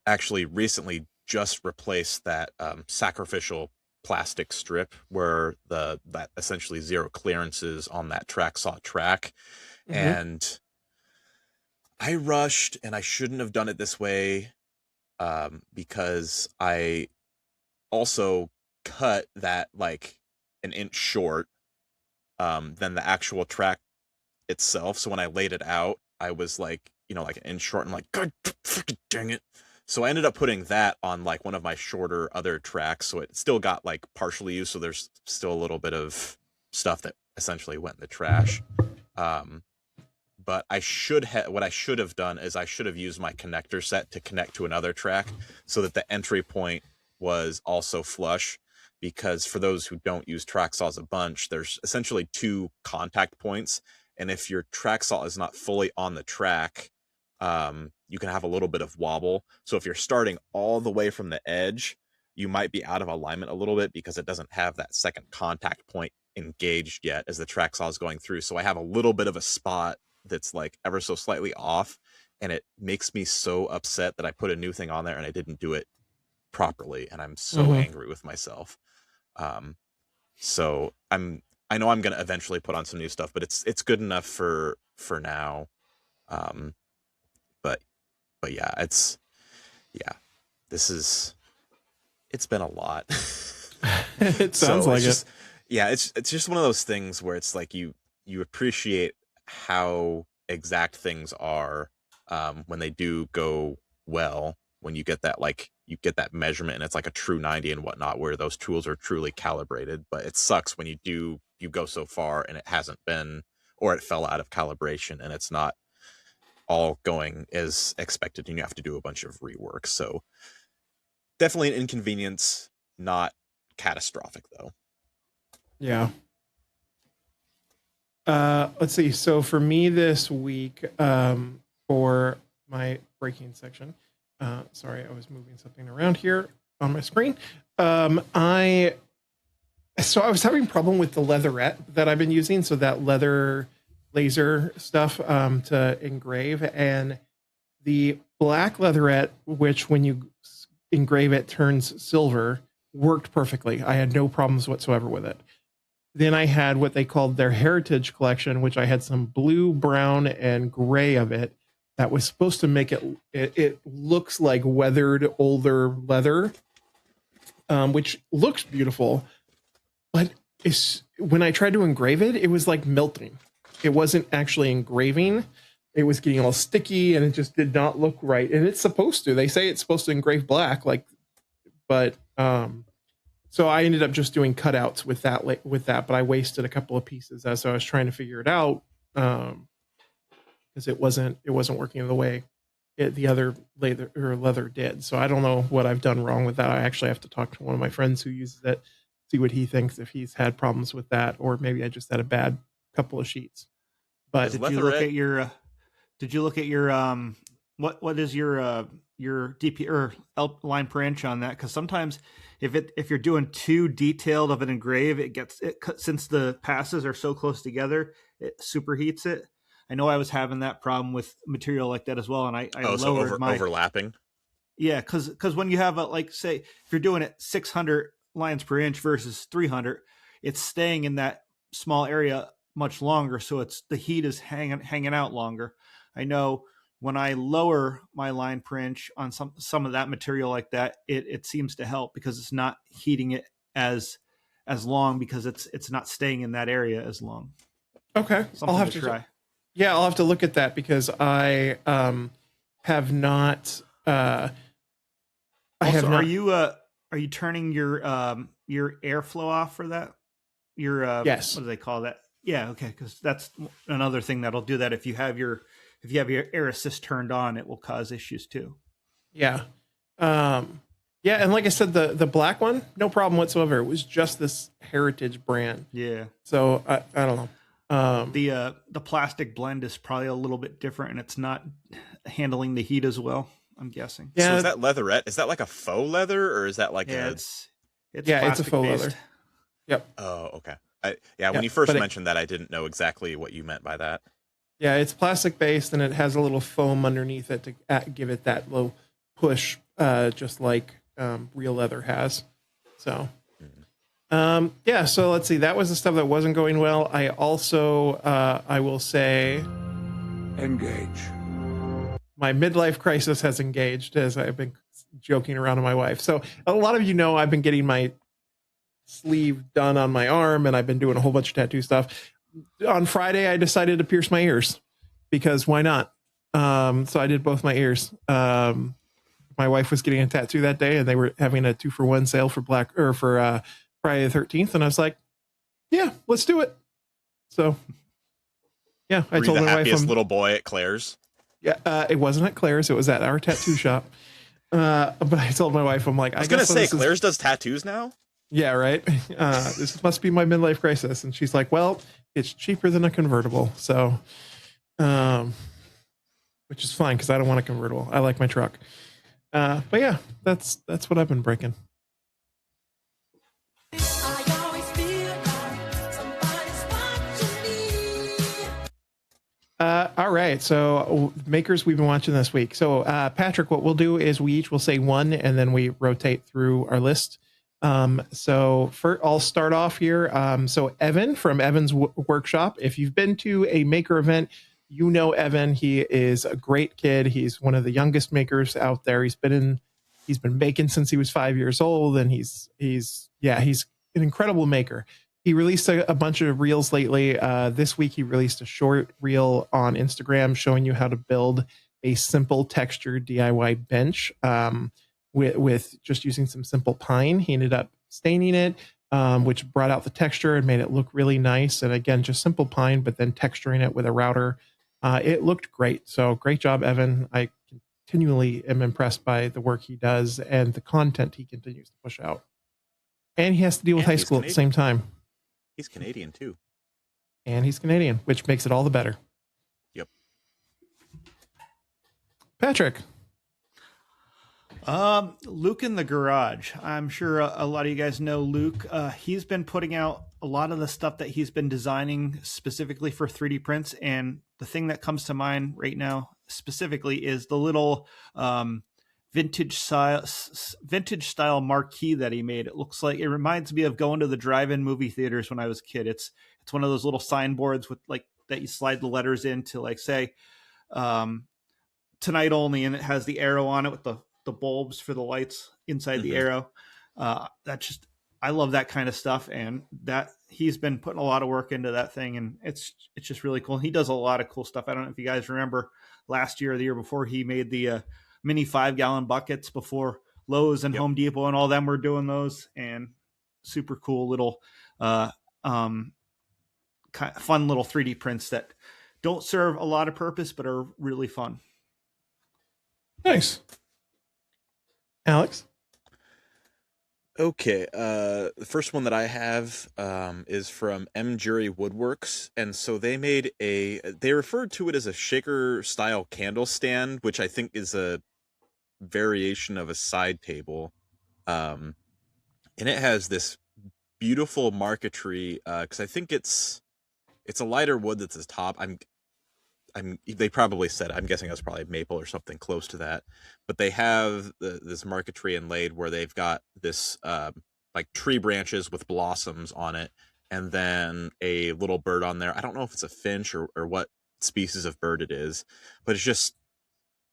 actually recently just replaced that sacrificial plastic strip where that essentially zero clearances on that track saw track. Mm-hmm. And I rushed and I shouldn't have done it this way because I also cut that like an inch short than the actual track itself. So when I laid it out, I was like, like an inch short and like, God freaking dang it. So I ended up putting that on like one of my shorter other tracks. So it still got like partially used. So there's still a little bit of stuff that essentially went in the trash. But what I should have done is I should have used my connector set to connect to another track so that the entry point was also flush. Because for those who don't use track saws a bunch, there's essentially 2 contact points. And if your track saw is not fully on the track, you can have a little bit of wobble. So if you're starting all the way from the edge, you might be out of alignment a little bit because it doesn't have that second contact point engaged yet as the track saw is going through. So I have a little bit of a spot that's like ever so slightly off, and it makes me so upset that I put a new thing on there and I didn't do it properly, and I'm so angry with myself. So I know I'm gonna eventually put on some new stuff, but it's good enough for now. But yeah, it's been a lot. It sounds like it. Yeah, it's just one of those things where it's like you appreciate how exact things are when they do go well, when you get that measurement and it's like a true 90 and whatnot, where those tools are truly calibrated. But it sucks when you go so far and it hasn't been, or it fell out of calibration and it's not all going as expected and you have to do a bunch of rework. So definitely an inconvenience, not catastrophic though. Yeah. Let's see. So for me this week, for my braking section, sorry, I was moving something around here on my screen. I was having a problem with the leatherette that I've been using. So that leather laser stuff to engrave, and the black leatherette, which when you engrave it turns silver, worked perfectly. I had no problems whatsoever with it. Then I had what they called their heritage collection, which I had some blue, brown, and gray of it. That was supposed to make it looks like weathered older leather, which looks beautiful. But when I tried to engrave it, it was like melting. It wasn't actually engraving. It was getting all sticky and it just did not look right. And it's supposed to. They say it's supposed to engrave black, but so I ended up just doing cutouts with that, but I wasted a couple of pieces as I was trying to figure it out. Because it wasn't working the way the other leather did. So I don't know what I've done wrong with that. I actually have to talk to one of my friends who uses it, see what he thinks, if he's had problems with that, or maybe I just had a bad couple of sheets. But did you look at your what is your DP or line per inch on that? Because sometimes if you're doing too detailed of an engrave, since the passes are so close together, it superheats it. I know I was having that problem with material like that as well, and I so lowered my overlapping. Yeah, because when you have say if you're doing it 600 lines per inch versus 300, it's staying in that small area much longer, so it's the heat is hanging out longer. I know when I lower my line per inch on some of that material like that, it seems to help because it's not heating it as long because it's not staying in that area as long. Okay, Something I'll have to try. Yeah, I'll have to look at that because I have not. Are you turning your airflow off for that? Your Yes. What do they call that? Yeah, okay, because that's another thing that'll do that. If you have your air assist turned on, it will cause issues too. Yeah. Yeah, and like I said, the black one, no problem whatsoever. It was just this Heritage brand. Yeah. So I don't know. The plastic blend is probably a little bit different, and it's not handling the heat as well, I'm guessing. Yeah. So is that leatherette? Is that like a faux leather, or is that like it's it's a faux based. leather. Yep. Oh, okay. When you first mentioned that, I didn't know exactly what you meant by that. Yeah, it's plastic based, and it has a little foam underneath it to give it that little push, just like real leather has. So, yeah. So let's see. That was the stuff that wasn't going well. I also, I will say, Engage. My midlife crisis has engaged, as I've been joking around with my wife. So a lot of you know I've been getting my sleeve done on my arm, and I've been doing a whole bunch of tattoo stuff. On Friday, I decided to pierce my ears because why not? So I did both my ears. My wife was getting a tattoo that day, and they were having a 2-for-1 sale for Friday the 13th, and I was like, "Yeah, let's do it." So, yeah, I told my wife, happiest little boy at Claire's. Yeah, it wasn't at Claire's; it was at our tattoo shop. But I told my wife, I'm like, I was gonna say, Claire's does tattoos now. Yeah, right. This must be my midlife crisis. And she's like, well, it's cheaper than a convertible. So, which is fine because I don't want a convertible. I like my truck. But yeah, that's what I've been breaking. All right. So makers we've been watching this week. So Patrick, what we'll do is we each will say one and then we rotate through our list. So I'll start off here. So Evan from Evan's Workshop. If you've been to a maker event, you know Evan. He is a great kid. He's one of the youngest makers out there. He's been making since he was 5 years old, and he's an incredible maker. He released a bunch of reels lately. This week he released a short reel on Instagram showing you how to build a simple textured DIY bench. With just using some simple pine. He ended up staining it, which brought out the texture and made it look really nice. And again, just simple pine, but then texturing it with a router. It looked great. So great job, Evan. I continually am impressed by the work he does and the content he continues to push out. And he has to deal with high school at the same time. He's Canadian too. And he's Canadian, which makes it all the better. Yep. Patrick. Luke in the Garage. I'm sure a lot of you guys know Luke. He's been putting out a lot of the stuff that he's been designing specifically for 3D prints. And the thing that comes to mind right now specifically is the little vintage style marquee that he made. It reminds me of going to the drive-in movie theaters when I was a kid. It's one of those little signboards with like that you slide the letters into, like say tonight only, and it has the arrow on it with the bulbs for the lights inside the arrow. I love that kind of stuff, and that he's been putting a lot of work into that thing, and it's just really cool. He does a lot of cool stuff. I don't know if you guys remember last year or the year before, he made the mini 5-gallon buckets before Lowe's and Home Depot and all them were doing those, and super cool little fun little 3D prints that don't serve a lot of purpose but are really fun. Nice. Alex? Okay, the first one that I have is from M. Jury Woodworks, and so they referred to it as a shaker-style candle stand, which I think is a variation of a side table, and it has this beautiful marquetry, because I think it's a lighter wood that's the top. they probably said, I'm guessing it was probably maple or something close to that, but they have this marquetry inlaid where they've got this like tree branches with blossoms on it, and then a little bird on there. I don't know if it's a finch or what species of bird it is, but it's just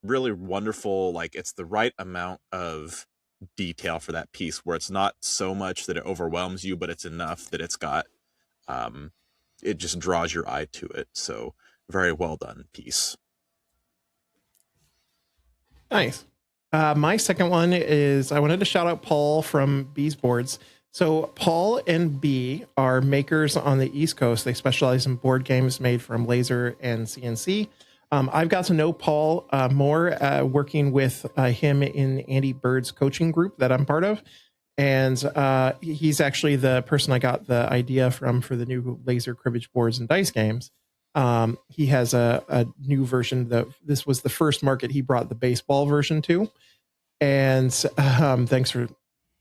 really wonderful. Like, it's the right amount of detail for that piece where it's not so much that it overwhelms you, but it's enough that it's got it just draws your eye to it. So very well done piece. Nice. My second one is, I wanted to shout out Paul from B's Boards. So Paul and B are makers on the East Coast. They specialize in board games made from laser and CNC. I've got to know Paul more working with him in Andy Bird's coaching group that I'm part of. And he's actually the person I got the idea from for the new laser cribbage boards and dice games. He has a new version. This was the first market he brought the baseball version to. And thanks for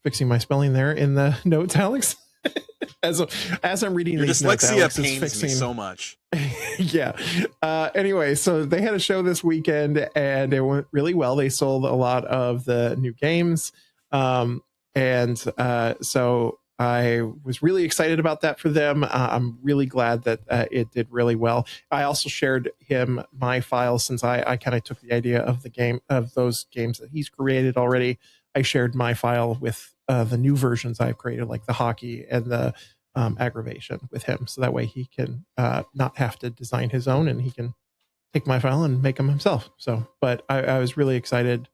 fixing my spelling there in the notes, Alex. as I'm reading your these dyslexia notes, Alex pains me so much. Yeah. Anyway, so they had a show this weekend and it went really well. They sold a lot of the new games. So I was really excited about that for them. I'm really glad that it did really well. I also shared him my files since I kind of took the idea of those games that he's created already. I shared my file with the new versions I've created, like the hockey and the aggravation, with him. So that way he can not have to design his own, and he can take my file and make them himself. So, but I was really excited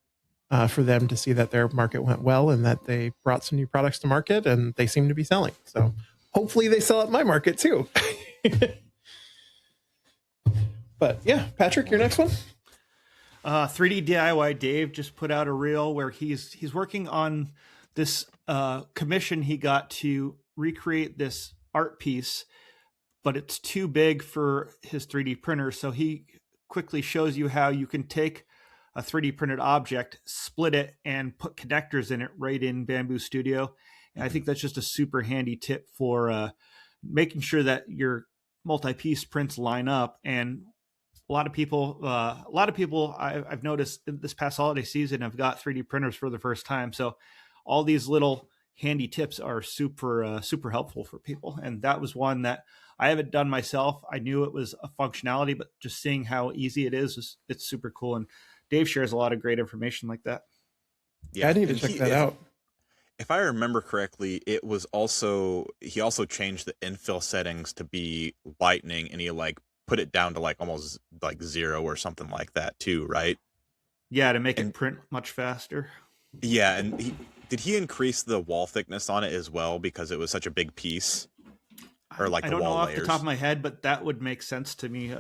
for them to see that their market went well and that they brought some new products to market and they seem to be selling. So hopefully they sell at my market too. But yeah, Patrick, your next one. 3D DIY Dave just put out a reel where he's working on this commission he got to recreate this art piece, but it's too big for his 3D printer. So he quickly shows you how you can take a 3D printed object, split it, and put connectors in it right in Bambu Studio. And I think that's just a super handy tip for making sure that your multi-piece prints line up. And a lot of people I've noticed this past holiday season have got 3D printers for the first time. So all these little handy tips are super helpful for people. And that was one that I haven't done myself. I knew it was a functionality, but just seeing how easy it is, it's super cool. And Dave shares a lot of great information like that. Yeah, I need to check that out. If I remember correctly, he also changed the infill settings to be lightning, and he like put it down to like almost like 0 or something like that too, right? Yeah, to make it print much faster. Yeah, and did he increase the wall thickness on it as well because it was such a big piece? Or like I the don't know wall off layers? the top of my head, but that would make sense to me.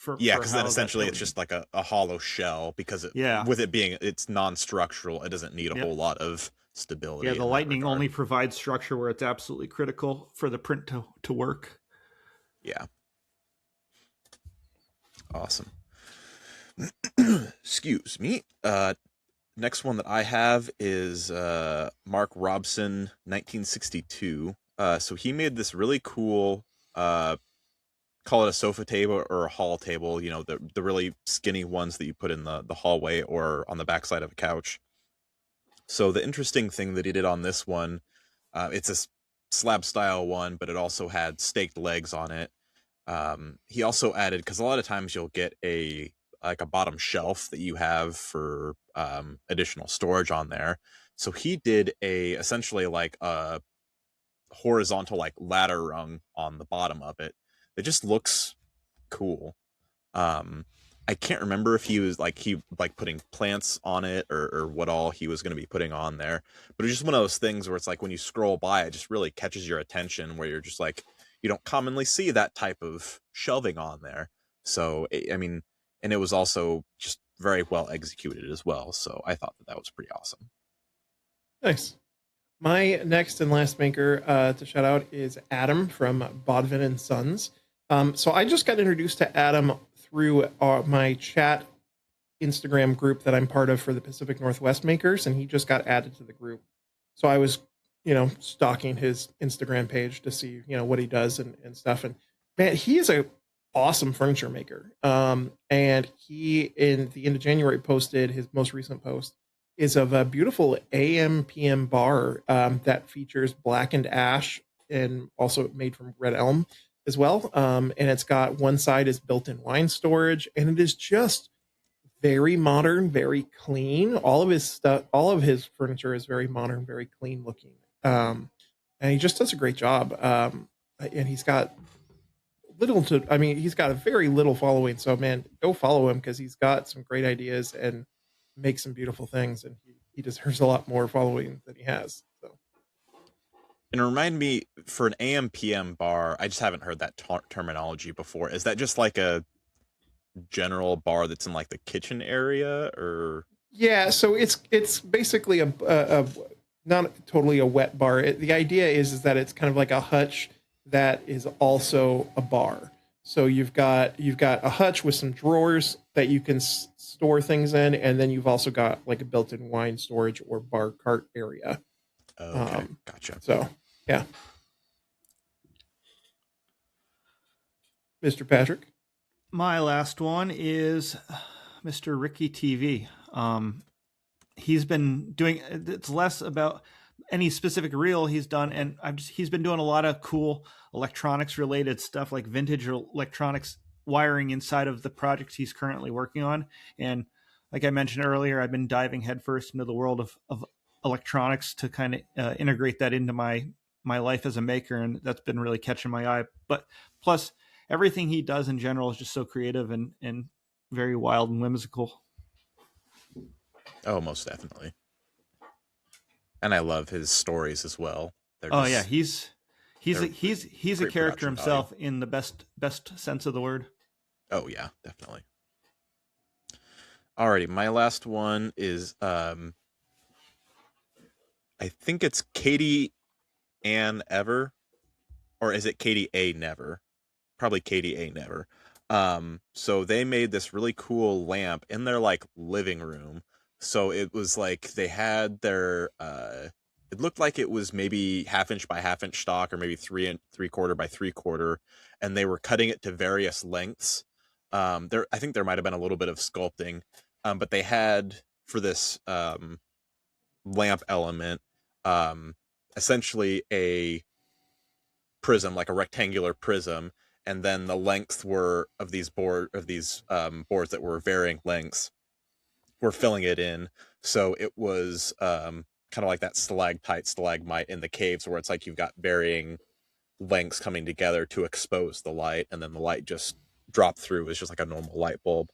Because then essentially it's just like a hollow shell, because with it being it's non-structural, it doesn't need a whole lot of stability. Yeah, the lightning only provides structure where it's absolutely critical for the print to work. Yeah. Awesome. Excuse me. Next one that I have is Mark Robson, 1962. So he made this really cool call it a sofa table or a hall table, you know, the really skinny ones that you put in the hallway or on the backside of a couch. So the interesting thing that he did on this one, it's a slab style one, but it also had staked legs on it. He also added, because a lot of times you'll get a bottom shelf that you have for additional storage on there. So he did essentially like a horizontal like ladder rung on the bottom of it. It just looks cool. I can't remember if he was putting plants on it or what all he was going to be putting on there, but it's just one of those things where it's like when you scroll by, it just really catches your attention, where you're just like, you don't commonly see that type of shelving on there. So, I mean, and it was also just very well executed as well. So I thought that was pretty awesome. Nice. My next and last maker to shout out is Adam from Bodvin and Sons. So I just got introduced to Adam through my chat Instagram group that I'm part of for the Pacific Northwest makers, and he just got added to the group. So I was, stalking his Instagram page to see, what he does and stuff. And man, he is a awesome furniture maker. And he, in the end of January, posted his most recent post is of a beautiful AM PM bar that features blackened ash and also made from red elm as well. And it's got one side is built-in wine storage, and it is just very modern, very clean. All of his stuff, all of his furniture is very modern, very clean looking. And he just does a great job. And he's got he's got a very little following. So man, go follow him because he's got some great ideas and makes some beautiful things. And he deserves a lot more following than he has. So. And remind me, for an AM PM bar, I just haven't heard that terminology before. Is that just like a general bar that's in like the kitchen area, or? Yeah, so it's basically a not totally a wet bar. The idea is that it's kind of like a hutch that is also a bar. So you've got a hutch with some drawers that you can store things in, and then you've also got like a built-in wine storage or bar cart area. Okay, gotcha. So yeah, Mr. Patrick. My last one is Mr. Ricky TV. He's been doing, it's less about any specific reel he's done, and he's been doing a lot of cool electronics related stuff, like vintage electronics wiring inside of the projects he's currently working on. And like I mentioned earlier, I've been diving headfirst into the world of electronics to kind of integrate that into my life as a maker, and that's been really catching my eye. But plus, everything he does in general is just so creative and very wild and whimsical. Oh, most definitely. And I love his stories as well. Yeah, he's a character himself value. In the best sense of the word. Oh yeah, definitely. Alrighty, my last one is I think it's Katie Ann Ever, or is it Katie A Never? Probably Katie A Never. So they made this really cool lamp in their like living room. So it was like they had their it looked like it was maybe 1/2 inch by 1/2 inch stock, or maybe 3 3/4 by 3/4, and they were cutting it to various lengths. I think there might have been a little bit of sculpting, but they had for this lamp element essentially a prism, like a rectangular prism, and then the lengths were of these boards that were varying lengths. We're filling it in, so it was kind of like that stalactite, stalagmite in the caves, where it's like you've got varying lengths coming together to expose the light, and then the light just dropped through. It's just like a normal light bulb.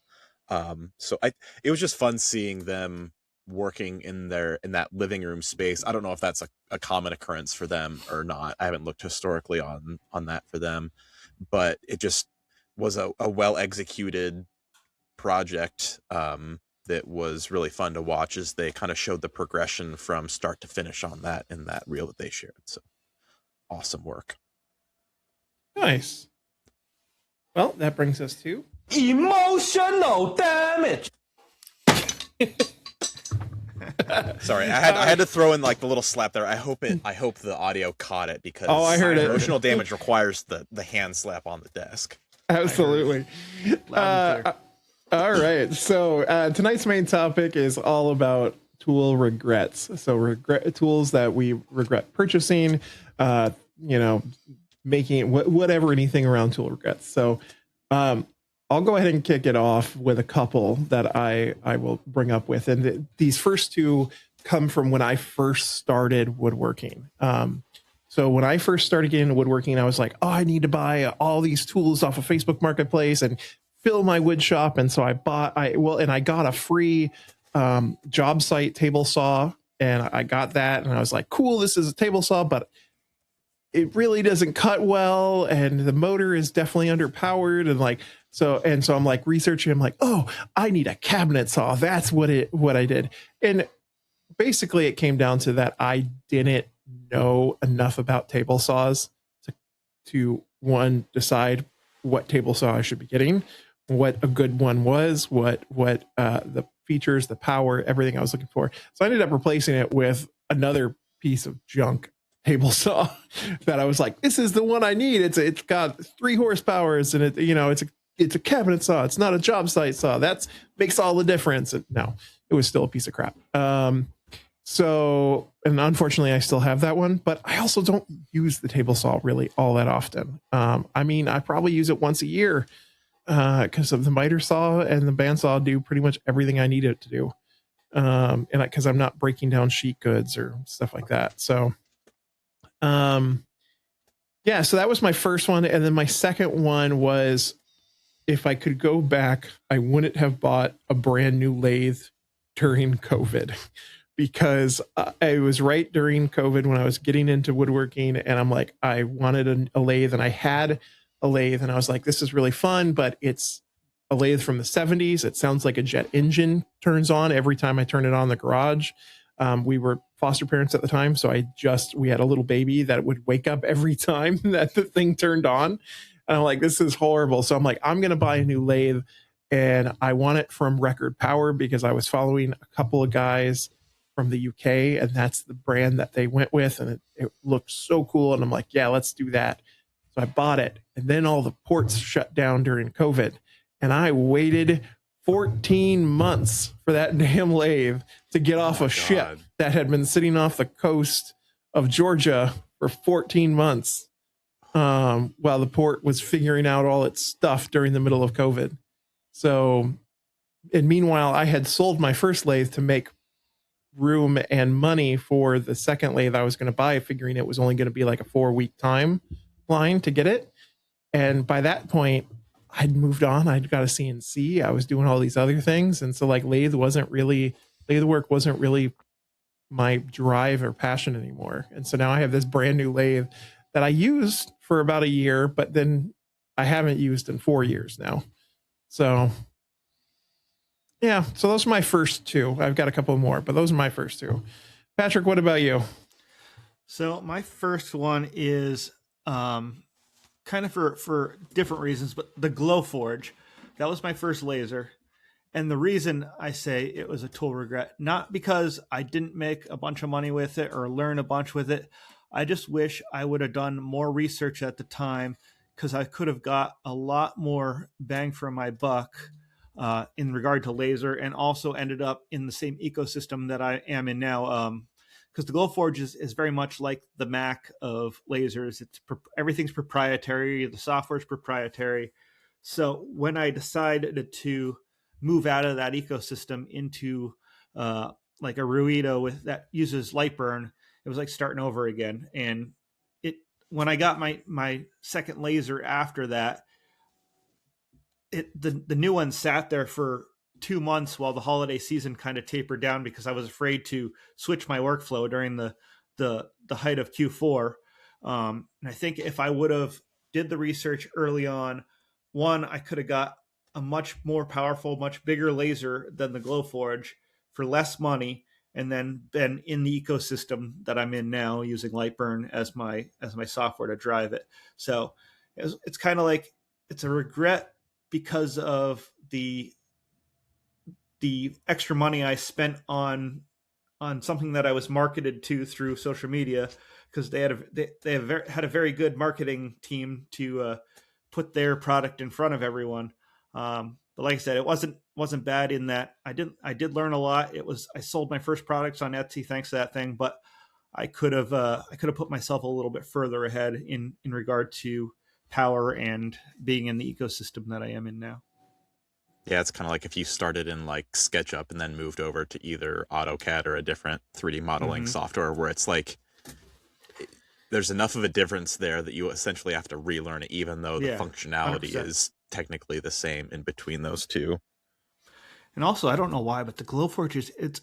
So it was just fun seeing them working in that living room space. I don't know if that's a common occurrence for them or not. I haven't looked historically on that for them, but it just was a well executed project. That was really fun to watch as they kind of showed the progression from start to finish on that in that reel that they shared. So awesome work. Nice. Well, that brings us to emotional damage. Sorry, I had to throw in like the little slap there. I hope the audio caught it, because I heard it. Emotional damage requires the hand slap on the desk. Absolutely. All right. So tonight's main topic is all about tool regrets. So tools that we regret purchasing, making whatever, anything around tool regrets. So I'll go ahead and kick it off with a couple that I will bring up with. And these first two come from when I first started woodworking. So when I first started getting into woodworking, I was like, I need to buy all these tools off of Facebook Marketplace and fill my wood shop. And so I got a free job site table saw, and I got that, and I was like, cool, this is a table saw, but it really doesn't cut well, and the motor is definitely underpowered, and so I'm like researching. I'm like, oh, I need a cabinet saw. That's what I did. And basically it came down to that I didn't know enough about table saws to one, decide what table saw I should be getting, what a good one was, what the features, the power, everything I was looking for. So I ended up replacing it with another piece of junk table saw that I was like, this is the one I need. It's got 3 horsepowers and it's a cabinet saw. It's not a job site saw. That's makes all the difference. And no, it was still a piece of crap. So, and unfortunately I still have that one, but I also don't use the table saw really all that often. I mean, I probably use it once a year, because of the miter saw and the bandsaw do pretty much everything I need it to do. And because I'm not breaking down sheet goods or stuff like that. So, yeah, so that was my first one. And then my second one was, if I could go back, I wouldn't have bought a brand new lathe during COVID, because it was right during COVID when I was getting into woodworking, and I'm like, I wanted a lathe, and I had a lathe, and I was like, this is really fun, but it's a lathe from the 70s. It sounds like a jet engine turns on every time I turn it on in the garage. We were foster parents at the time, so we had a little baby that would wake up every time that the thing turned on. And I'm like, this is horrible. So I'm like, I'm going to buy a new lathe, and I want it from Record Power, because I was following a couple of guys from the UK, and that's the brand that they went with, and it looked so cool. And I'm like, yeah, let's do that. So I bought it, and then all the ports shut down during COVID, and I waited 14 months for that damn lathe to get off a ship that had been sitting off the coast of Georgia for 14 months, while the port was figuring out all its stuff during the middle of COVID. So, and meanwhile, I had sold my first lathe to make room and money for the second lathe I was going to buy, figuring it was only going to be like a 4-week timeline to get it. And by that point, I'd moved on. I'd got a CNC. I was doing all these other things. And so like lathe work wasn't really my drive or passion anymore. And so now I have this brand new lathe that I used for about a year, but then I haven't used in 4 years now. So yeah, so those are my first two. I've got a couple more, but those are my first two. Patrick, what about you? So my first one is kind of for different reasons, but the Glowforge. That was my first laser. And the reason I say it was a total regret, not because I didn't make a bunch of money with it or learn a bunch with it. I just wish I would have done more research at the time, because I could have got a lot more bang for my buck in regard to laser, and also ended up in the same ecosystem that I am in now. Because the Glowforge is very much like the Mac of lasers. Everything's proprietary. The software's proprietary. So when I decided to move out of that ecosystem into like a Ruido that uses Lightburn, it was like starting over again. And when I got my second laser after that, the new one sat there for 2 months while the holiday season kind of tapered down, because I was afraid to switch my workflow during the height of Q4. And I think if I would have did the research early on, one, I could have got a much more powerful, much bigger laser than the Glowforge for less money, and then been in the ecosystem that I'm in now, using Lightburn as my software to drive it. So it's kind of like, it's a regret because of the extra money I spent on something that I was marketed to through social media, because they had a very good marketing team to put their product in front of everyone. But like I said, it wasn't bad in that I did learn a lot. I sold my first products on Etsy thanks to that thing, but I could have put myself a little bit further ahead in regard to power and being in the ecosystem that I am in now. Yeah, it's kind of like if you started in like SketchUp and then moved over to either AutoCAD or a different 3D modeling software, where it's like there's enough of a difference there that you essentially have to relearn it, even though the functionality 100%. Is technically the same in between those two. And also, I don't know why, but the Glowforge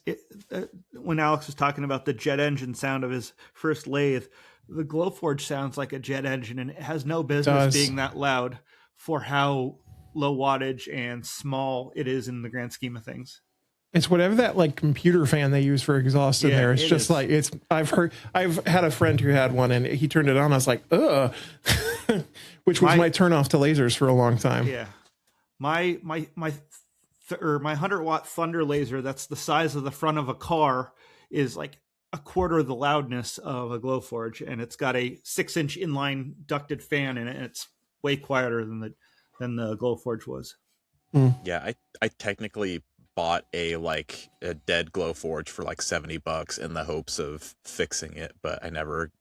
when Alex was talking about the jet engine sound of his first lathe, the Glowforge sounds like a jet engine, and it has no business being that loud for how low wattage and small it is in the grand scheme of things. It's whatever that like computer fan they use for exhaust in there. It's just like, I've had a friend who had one, and he turned it on. I was like, ugh, which was my turn off to lasers for a long time. Yeah. My 100-watt Thunder laser, that's the size of the front of a car, is like a quarter of the loudness of a Glowforge, and it's got a 6-inch inline ducted fan in it, and it's way quieter than the Glowforge was. Yeah, I technically bought a dead Glowforge for like $70 in the hopes of fixing it, but I never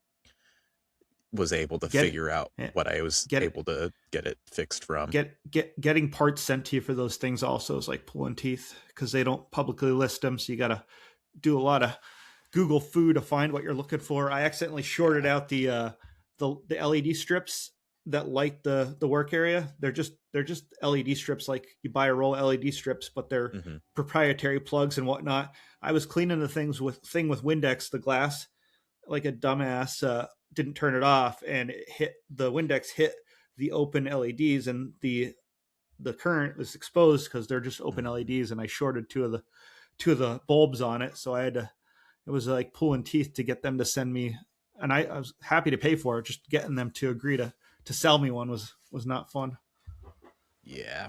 was able to figure out what I was able to get it fixed from. Getting parts sent to you for those things also is like pulling teeth, because they don't publicly list them, so you got to do a lot of Google foo to find what you're looking for. I accidentally shorted out the LED strips that light the work area. They're just LED strips, like you buy a roll of LED strips, but they're proprietary plugs and whatnot. I was cleaning the thing with Windex, the glass, like a dumbass, didn't turn it off, and the Windex hit the open LEDs, and the current was exposed because they're just open LEDs, and I shorted two of the bulbs on it. So it was like pulling teeth to get them to send me, and I was happy to pay for it. Just getting them to agree to sell me one was not fun. Yeah.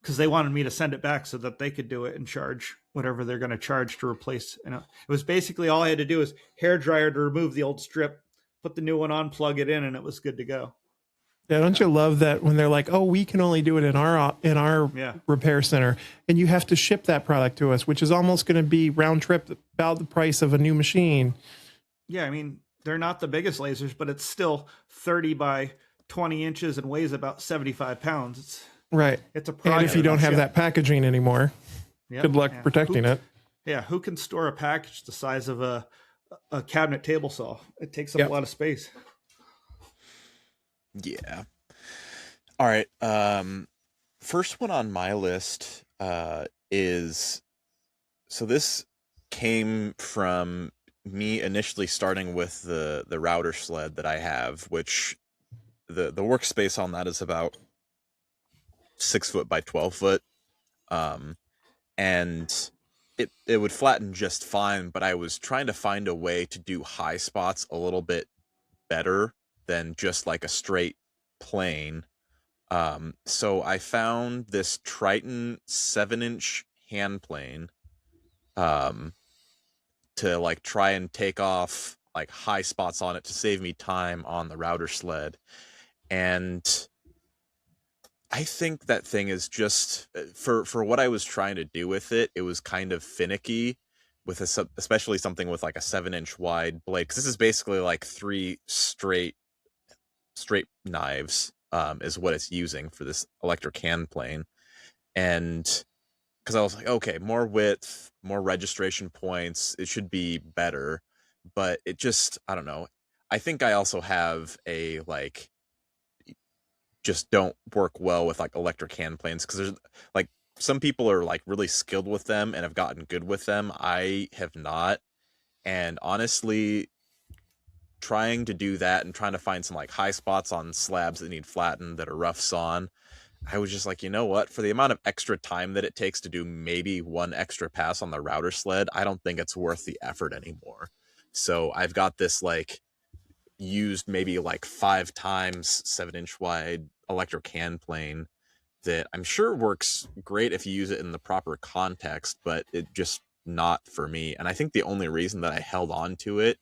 Because they wanted me to send it back so that they could do it and charge whatever they're going to charge to replace. And it was basically all I had to do was hair dryer to remove the old strip, put the new one on, plug it in, and it was good to go. Yeah, don't you love that when they're like, "Oh, we can only do it in our repair center, and you have to ship that product to us, which is almost going to be round trip about the price of a new machine." Yeah, I mean, they're not the biggest lasers, but it's still 30 by 20 inches and weighs about 75 pounds. It's right. It's a project. And if you don't have that packaging anymore, good luck protecting it. Yeah, who can store a package the size of a cabinet table saw? It takes up a lot of space. Yeah. All right. First one on my list is, so this came from me initially starting with the router sled that I have, which the workspace on that is about 6 foot by 12 foot. And it would flatten just fine, but I was trying to find a way to do high spots a little bit better than just like a straight plane. So I found this Triton 7-inch hand plane to like try and take off like high spots on it to save me time on the router sled. And I think that thing is just for what I was trying to do with it, it was kind of finicky with especially something with like a 7-inch wide blade, because this is basically like 3 straight knives is what it's using for this electric hand plane. And because I was like, okay, more width, more registration points, it should be better, but it just, I don't know. I think I also have a like, just don't work well with like electric hand planes, because there's like some people are like really skilled with them and have gotten good with them. I have not. And honestly, trying to do that and trying to find some like high spots on slabs that need flattened that are rough sawn, I was just like, you know what, for the amount of extra time that it takes to do maybe one extra pass on the router sled, I don't think it's worth the effort anymore. So I've got this like used maybe like 5 times 7-inch wide electric hand plane that I'm sure works great if you use it in the proper context, but it just not for me. And I think the only reason that I held on to it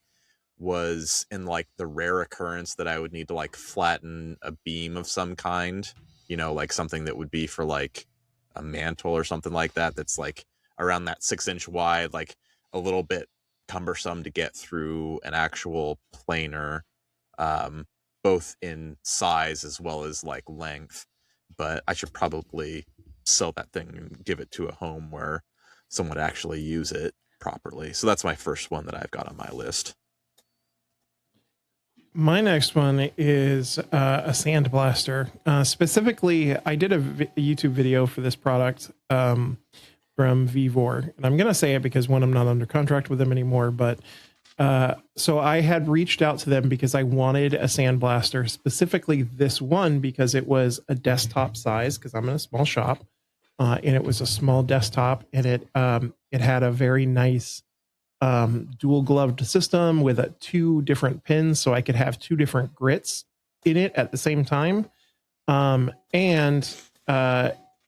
was in like the rare occurrence that I would need to like flatten a beam of some kind, you know, like something that would be for like a mantle or something like that, that's like around that 6-inch wide, like a little bit cumbersome to get through an actual planer, both in size as well as like length. But I should probably sell that thing and give it to a home where someone would actually use it properly. So that's my first one that I've got on my list. My next one is a sandblaster. Specifically, I did a YouTube video for this product from Vivor. And I'm going to say it because, one, I'm not under contract with them anymore. But so I had reached out to them because I wanted a sandblaster, specifically this one, because it was a desktop size, because I'm in a small shop. And it was a small desktop, and it had a very nice dual gloved system with 2 different pins, so I could have 2 different grits in it at the same time. And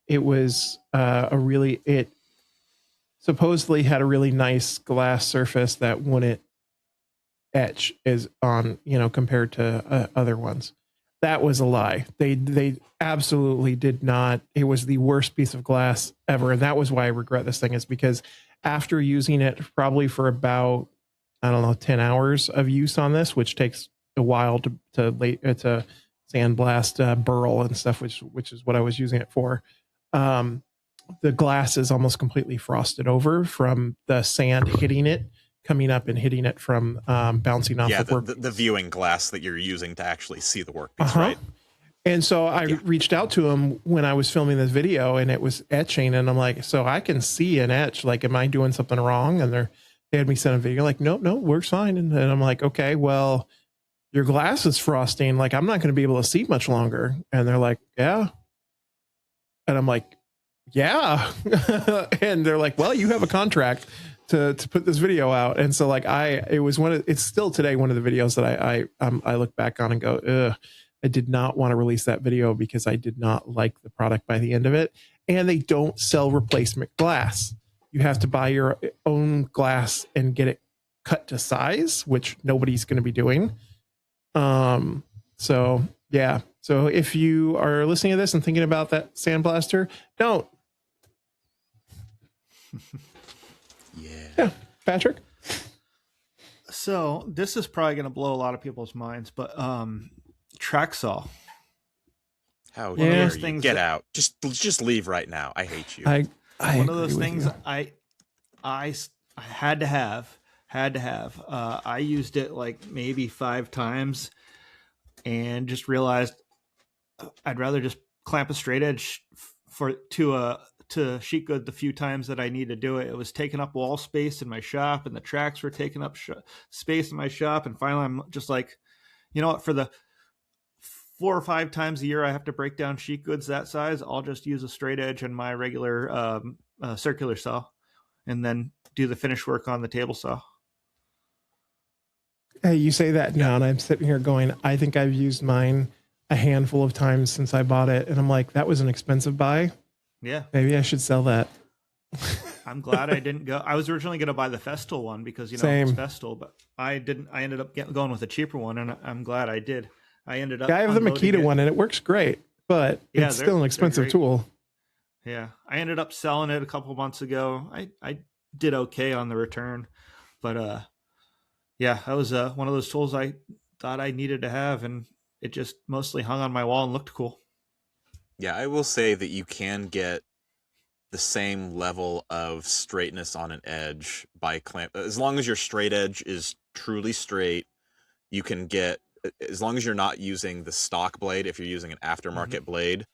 it was it supposedly had a really nice glass surface that wouldn't etch is on, compared to other ones. That was a lie. They absolutely did not. It was the worst piece of glass ever. And that was why I regret this thing, is because after using it probably for about, I don't know, 10 hours of use on this, which takes a while to sandblast, burl and stuff, which is what I was using it for. The glass is almost completely frosted over from the sand hitting it, coming up and hitting it from bouncing off the viewing glass that you're using to actually see the workpiece, right? And so I reached out to him when I was filming this video, and it was etching, and I'm like, so I can see an etch. Like, am I doing something wrong? And they had me send a video like, no, works fine. And then I'm like, okay, well, your glass is frosting. Like, I'm not going to be able to see much longer. And they're like, yeah. And I'm like, yeah. And they're like, well, you have a contract to put this video out. And so like it's still today one of the videos that I look back on and go, ugh, I did not want to release that video because I did not like the product by the end of it. And they don't sell replacement glass. You have to buy your own glass and get it cut to size, which nobody's going to be doing. So yeah. So if you are listening to this and thinking about that sandblaster, don't. Yeah. Patrick? So this is probably going to blow a lot of people's minds, but track saw. How dare you? Get out. Just leave right now. I hate you. I one of those things I had to have. I used it like maybe 5 times and just realized I'd rather just clamp a straight edge to sheet good the few times that I need to do it. It was taking up wall space in my shop, and the tracks were taking up space in my shop. And finally, I'm just like, you know what? For the 4 or 5 times a year I have to break down sheet goods that size, I'll just use a straight edge and my regular circular saw, and then do the finish work on the table saw. Hey, you say that now, and I'm sitting here going, I think I've used mine a handful of times since I bought it, and I'm like, that was an expensive buy. Yeah, maybe I should sell that. I'm glad I didn't go. I was originally going to buy the Festal one because it's Festal, but I didn't. I ended up going with a cheaper one, and I'm glad I did. I ended up. I have the Makita one, and it works great, but it's still an expensive tool. Yeah, I ended up selling it a couple months ago. I did okay on the return, but yeah, that was one of those tools I thought I needed to have, and it just mostly hung on my wall and looked cool. Yeah, I will say that you can get the same level of straightness on an edge by clamp. As long as your straight edge is truly straight, you can get, as long as you're not using the stock blade, if you're using an aftermarket blade,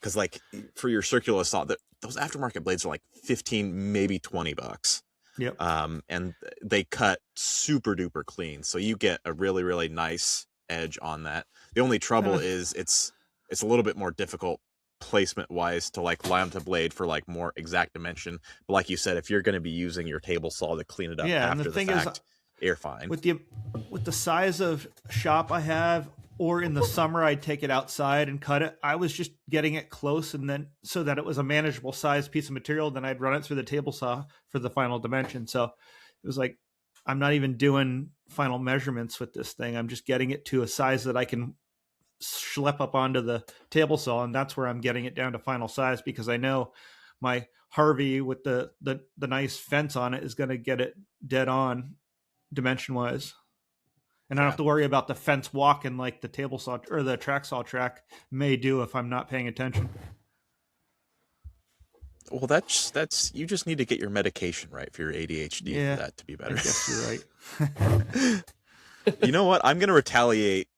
because like for your circular saw, those aftermarket blades are like 15, maybe $20. Yep. And they cut super duper clean. So you get a really, really nice edge on that. The only trouble is it's a little bit more difficult placement wise to like line up the blade for like more exact dimension. But like you said, if you're going to be using your table saw to clean it up after the fact, you're fine. With the size of shop I have, or in the summer I'd take it outside and cut it. I was just getting it close, and then so that it was a manageable size piece of material, then I'd run it through the table saw for the final dimension. So it was like, I'm not even doing final measurements with this thing. I'm just getting it to a size that I can schlep up onto the table saw, and that's where I'm getting it down to final size, because I know my Harvey with the nice fence on it is going to get it dead on dimension wise, and I don't have to worry about the fence walking like the table saw or the track saw track may do if I'm not paying attention. Well, that's you just need to get your medication right for your ADHD for that to be better. I guess you're right. You know what? I'm going to retaliate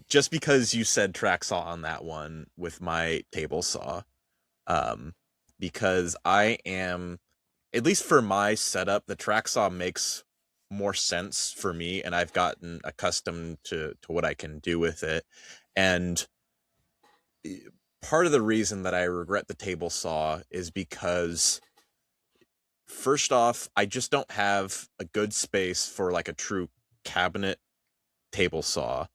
just because you said track saw on that one with my table saw. Because I am, at least for my setup, the track saw makes more sense for me, and I've gotten accustomed to what I can do with it. And part of the reason that I regret the table saw is because, first off, I just don't have a good space for like a true cabinet table saw.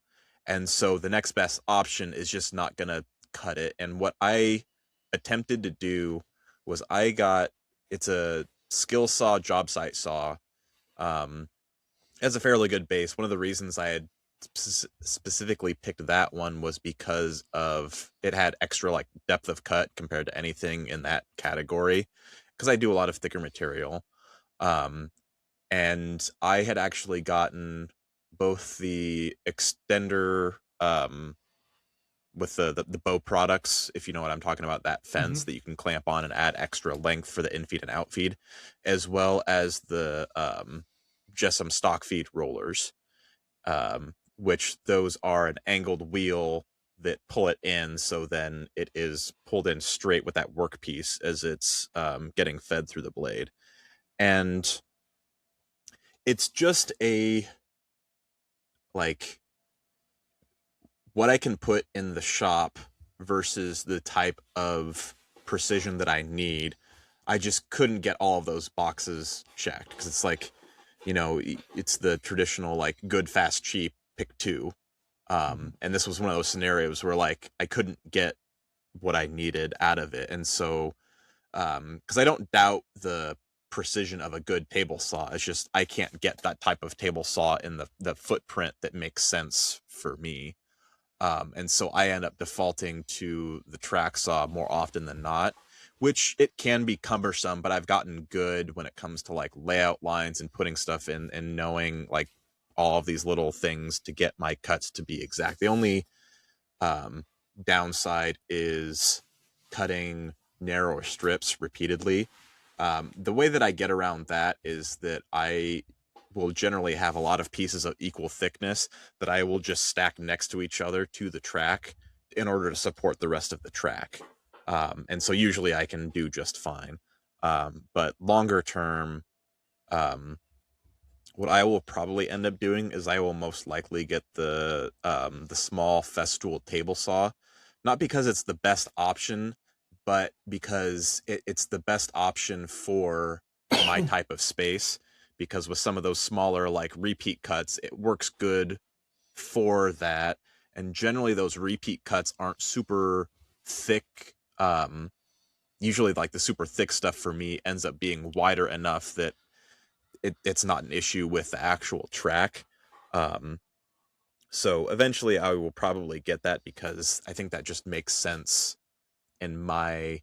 And so the next best option is just not going to cut it. And what I attempted to do was it's a skill saw, job site saw. has a fairly good base. One of the reasons I had specifically picked that one was because of it had extra like depth of cut compared to anything in that category, because I do a lot of thicker material. And I had actually gotten both the extender with the bow products, if you know what I'm talking about, that fence that you can clamp on and add extra length for the infeed and outfeed, as well as the just some stock feed rollers, which those are an angled wheel that pull it in, so then it is pulled in straight with that workpiece as it's getting fed through the blade. And it's just a, like, what I can put in the shop versus the type of precision that I need. I just couldn't get all of those boxes checked, because it's like, you know, it's the traditional like good, fast, cheap, pick two. And this was one of those scenarios where like I couldn't get what I needed out of it. And so, because I don't doubt the precision of a good table saw, it's just I can't get that type of table saw in the footprint that makes sense for me. And so I end up defaulting to the track saw more often than not, which it can be cumbersome, but I've gotten good when it comes to like layout lines and putting stuff in and knowing like all of these little things to get my cuts to be exact. The only downside is cutting narrower strips repeatedly. The way that I get around that is that I will generally have a lot of pieces of equal thickness that I will just stack next to each other to the track in order to support the rest of the track. And so usually I can do just fine. But longer term, what I will probably end up doing is I will most likely get the small Festool table saw, not because it's the best option, but because it's the best option for my type of space. Because with some of those smaller like repeat cuts, it works good for that. And generally those repeat cuts aren't super thick. Usually like the super thick stuff for me ends up being wider enough that it's not an issue with the actual track. So eventually I will probably get that, because I think that just makes sense in my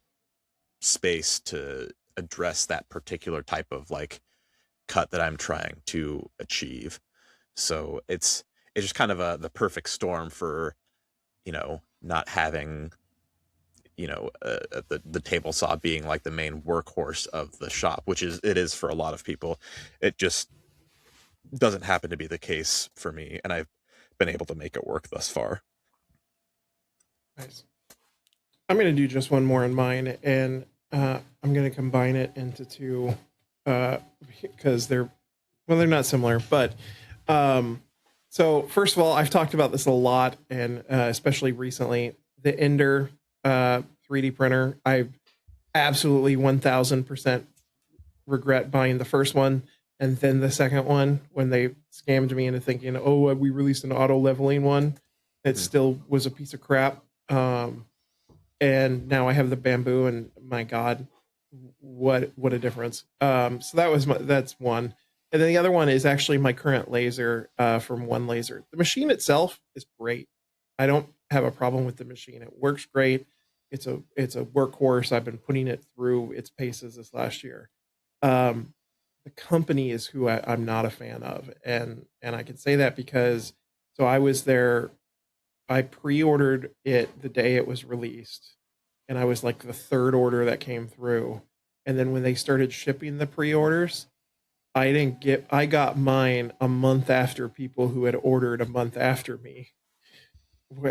space to address that particular type of like cut that I'm trying to achieve. So it's just kind of the perfect storm for, you know, not having, you know, the table saw being like the main workhorse of the shop, which it is for a lot of people. It just doesn't happen to be the case for me, and I've been able to make it work thus far. Nice. I'm going to do just one more in mine, and I'm going to combine it into two, because they're not similar, but so first of all, I've talked about this a lot, and especially recently, the Ender 3D printer. I absolutely 1000% regret buying the first one, and then the second one when they scammed me into thinking, oh, we released an auto leveling one. It still was a piece of crap. And now I have the Bambu, and my God, what a difference. So that's one. And then the other one is actually my current laser from One Laser. The machine itself is great. I don't have a problem with the machine. It works great. It's a workhorse. I've been putting it through its paces this last year. The company is who I'm not a fan of, and I can say that because so I was there. I pre-ordered it the day it was released, and I was like the third order that came through. And then when they started shipping the pre-orders, I got mine a month after people who had ordered a month after me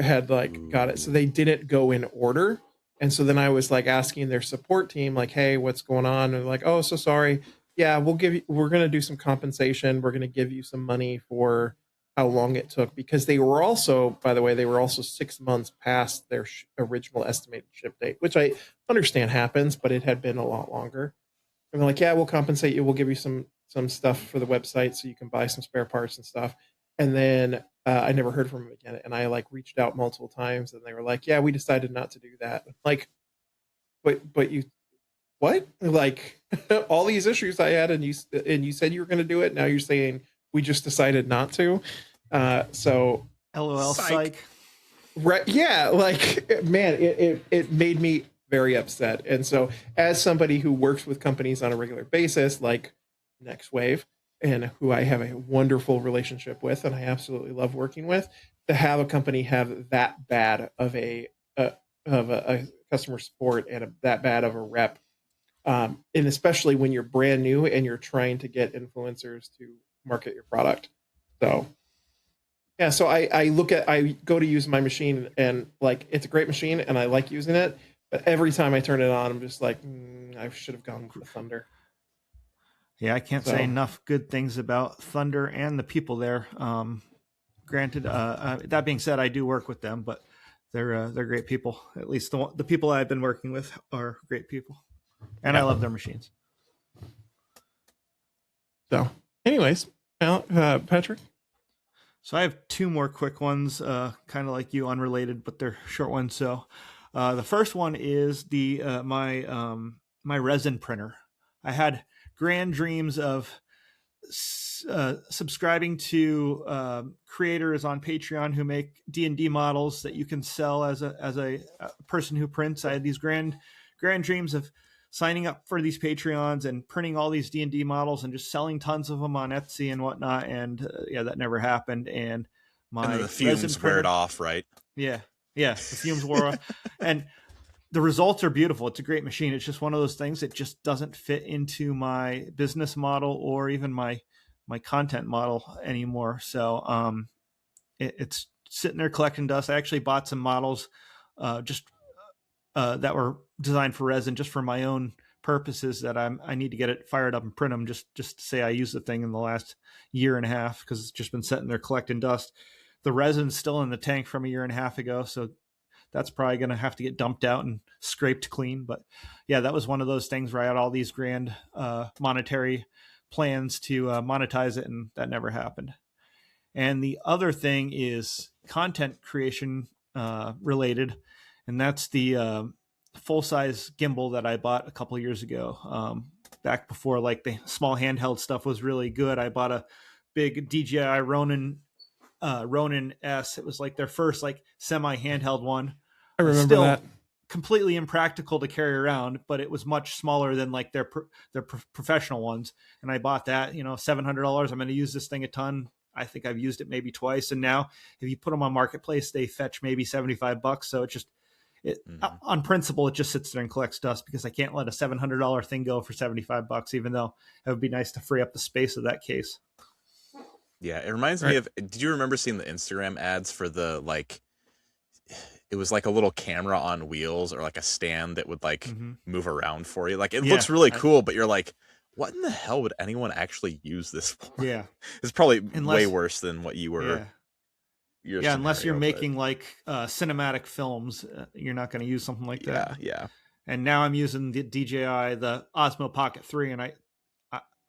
had like got it. So they didn't go in order. And so then I was like asking their support team, like, hey, what's going on? And they're like, oh, so sorry. Yeah, we're going to do some compensation. We're going to give you some money for how long it took, because they were also, by the way, 6 months past their original estimated ship date, which I understand happens, but it had been a lot longer. And they're like, yeah, we'll compensate you. We'll give you some stuff for the website so you can buy some spare parts and stuff. And then I never heard from them again. And I like reached out multiple times, and they were like, yeah, we decided not to do that. Like, but you, what? Like all these issues I had, and you said you were going to do it. Now you're saying we just decided not to. So LOL psych. right, yeah, like man, it made me very upset. And so as somebody who works with companies on a regular basis, like Next Wave, and who I have a wonderful relationship with, and I absolutely love working with, to have a company have that bad of a customer support and that bad of a rep, and especially when you're brand new and you're trying to get influencers to market your product. So yeah, so I go to use my machine, and like it's a great machine and I like using it, but every time I turn it on, I'm just like, I should have gone with the Thunder. Yeah, I can't say enough good things about Thunder and the people there. Granted, that being said, I do work with them, but they're great people. At least the people I've been working with are great people, and I love their machines. So, anyways, Patrick. So I have two more quick ones, kind of like you, unrelated, but they're short ones. So the first one is my resin printer. I had grand dreams of subscribing to creators on Patreon who make D&D models that you can sell as a person who prints. I had these grand dreams of signing up for these Patreons and printing all these D&D models and just selling tons of them on Etsy and whatnot. And that never happened. And the fumes wear it off, right? Yeah, the fumes wore off. And the results are beautiful. It's a great machine. It's just one of those things that just doesn't fit into my business model or even my content model anymore. So it's sitting there collecting dust. I actually bought some models that were designed for resin just for my own purposes that I need to get it fired up and print them just to say I used the thing in the last year and a half, because it's just been sitting there collecting dust. The resin's still in the tank from a year and a half ago, so that's probably going to have to get dumped out and scraped clean. But yeah, that was one of those things where I had all these grand monetary plans to monetize it, and that never happened. And the other thing is content creation related, and that's the full-size gimbal that I bought a couple of years ago. Back before like the small handheld stuff was really good, I bought a big DJI Ronin S. It was like their first like semi-handheld one. I remember that. Completely impractical to carry around, but it was much smaller than like their professional ones. And I bought that, $700. I'm going to use this thing a ton. I think I've used it maybe twice. And now if you put them on Marketplace, they fetch maybe $75. So on principle, it just sits there and collects dust, because I can't let a $700 thing go for $75, even though it would be nice to free up the space of that case. Yeah, it reminds me of, did you remember seeing the Instagram ads for it was like a little camera on wheels, or like a stand that would move around for you. Like it looks really cool, but you're like, what in the hell would anyone actually use this for? Yeah. It's probably way worse than what you were. Yeah. Unless you're making like cinematic films, you're not going to use something like that. Yeah. And now I'm using the DJI, the Osmo Pocket 3, and I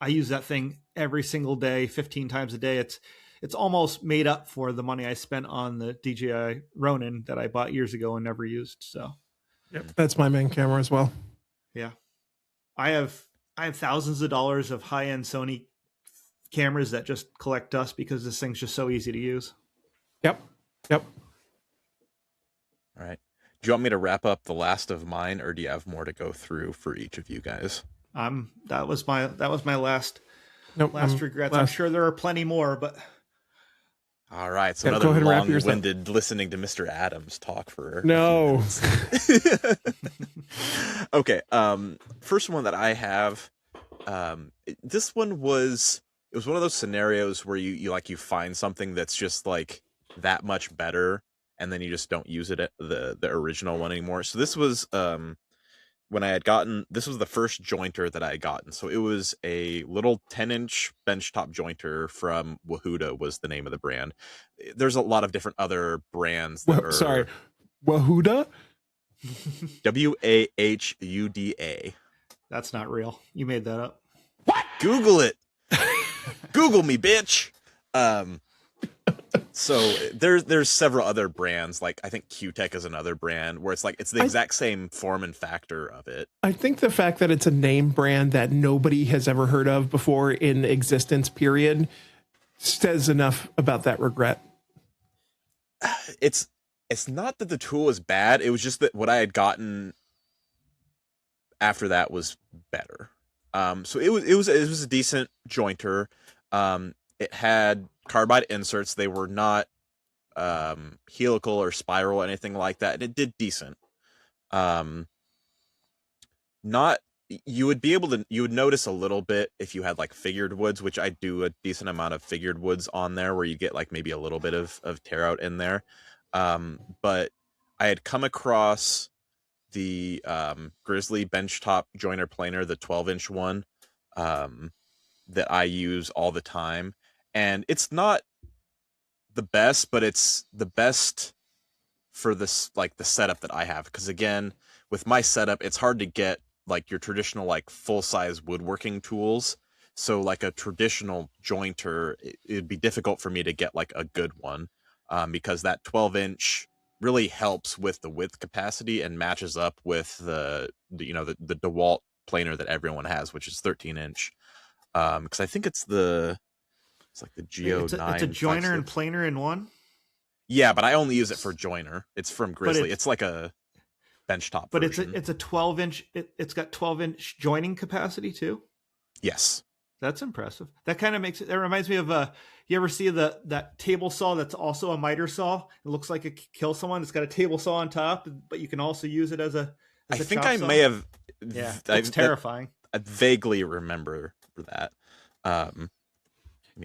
use that thing every single day, 15 times a day. It's almost made up for the money I spent on the DJI Ronin that I bought years ago and never used. So, yep, that's my main camera as well. Yeah, I have thousands of dollars of high-end Sony cameras that just collect dust because this thing's just so easy to use. Yep. All right. Do you want me to wrap up the last of mine, or do you have more to go through for each of you guys? That was my last. Nope, regrets. I'm sure there are plenty more, but. All right, so another long-winded listening to Mr. Adams talk for no. Okay, first one that I have, this one was one of those scenarios where you find something that's just like that much better, and then you just don't use it at the original one anymore. So this was this was the first jointer that I had gotten. So it was a little 10-inch benchtop jointer from Wahuda was the name of the brand. There's a lot of different other brands that Sorry, Wahuda? Wahuda. That's not real. You made that up. What? Google it. Google me, bitch. So there's several other brands, like I think Q-Tech is another brand where it's the exact same form and factor of it. I think the fact that it's a name brand that nobody has ever heard of before in existence, period, says enough about that regret. It's not that the tool is bad. It was just that what I had gotten after that was better. So it was a decent jointer. It had carbide inserts. They were not helical or spiral or anything like that, and it did decent. Not you would notice a little bit if you had like figured woods, which I do a decent amount of figured woods on there, where you get like maybe a little bit of tear out in there. But I had come across the Grizzly benchtop joiner planer, the 12-inch one, that I use all the time, and it's not the best, but it's the best for this, like the setup that I have, because again, with my setup, it's hard to get like your traditional like full-size woodworking tools. So like a traditional jointer, it'd be difficult for me to get like a good one, because that 12-inch really helps with the width capacity and matches up with the DeWalt planer that everyone has, which is 13-inch. Because I think it's like the Geo 9. It's a joiner and planer in one. Yeah, but I only use it for joiner. It's from Grizzly. It's like a benchtop but version. it's a 12-inch. It's got 12-inch joining capacity too. Yes, that's impressive. That kind of makes it. That reminds me of you ever see that table saw that's also a miter saw? It looks like it kill someone. It's got a table saw on top, but you can also use it as a. I think I may have. Yeah, it's terrifying. I vaguely remember that.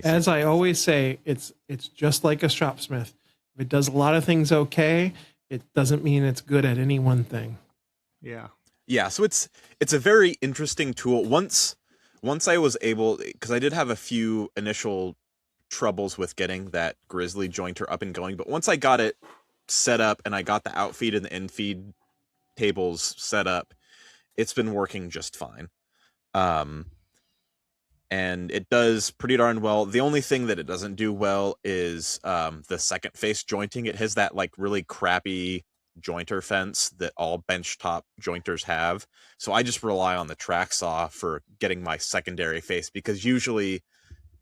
As I always say, it's just like a shopsmith. If it does a lot of things okay, it doesn't mean it's good at any one thing. Yeah. So it's a very interesting tool. Once I was able, because I did have a few initial troubles with getting that Grizzly jointer up and going, but once I got it set up and I got the outfeed and the infeed tables set up, it's been working just fine. And it does pretty darn well. The only thing that it doesn't do well is the second face jointing. It has that like really crappy jointer fence that all benchtop jointers have. So I just rely on the track saw for getting my secondary face, because usually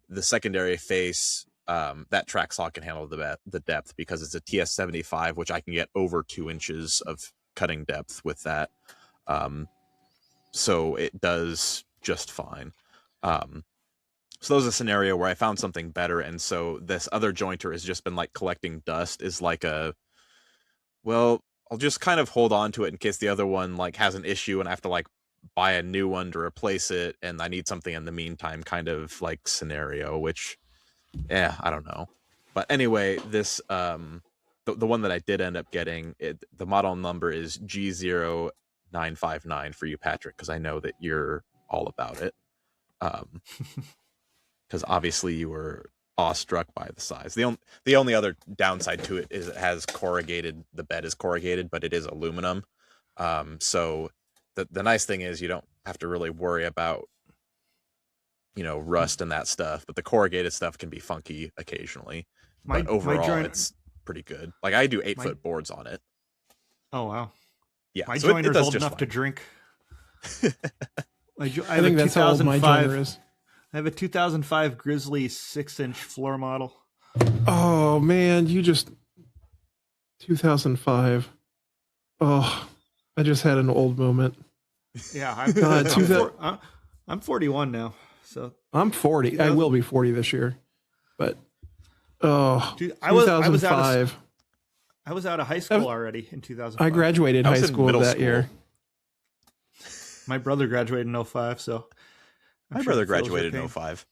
the secondary face, that track saw can handle the depth, because it's a TS75, which I can get over 2 inches of cutting depth with that. So it does just fine. So that was a scenario where I found something better, and so this other jointer has just been like collecting dust, is like well, I'll just kind of hold on to it in case the other one like has an issue and I have to like buy a new one to replace it, and I need something in the meantime kind of like scenario, which I don't know. But anyway, this the one that I did end up getting, the model number is G0959 for you, Patrick, because I know that you're all about it. Because obviously you were awestruck by the size. The only other downside to it is it has corrugated. The bed is corrugated, but it is aluminum. So the nice thing is you don't have to really worry about rust and that stuff. But the corrugated stuff can be funky occasionally. But overall, it's pretty good. Like I do 8-foot boards on it. Oh wow! Yeah, my so joiner's old enough to drink. I think that's how old my joiner is. I have a 2005 Grizzly 6-inch floor model. Oh man, 2005. Oh, I just had an old moment. Yeah, I'm 41 now, so I'm 40. I will be 40 this year, but dude, I was out of high school already in 2005. I graduated high school that year. My brother graduated in 05, so my brother graduated in 05.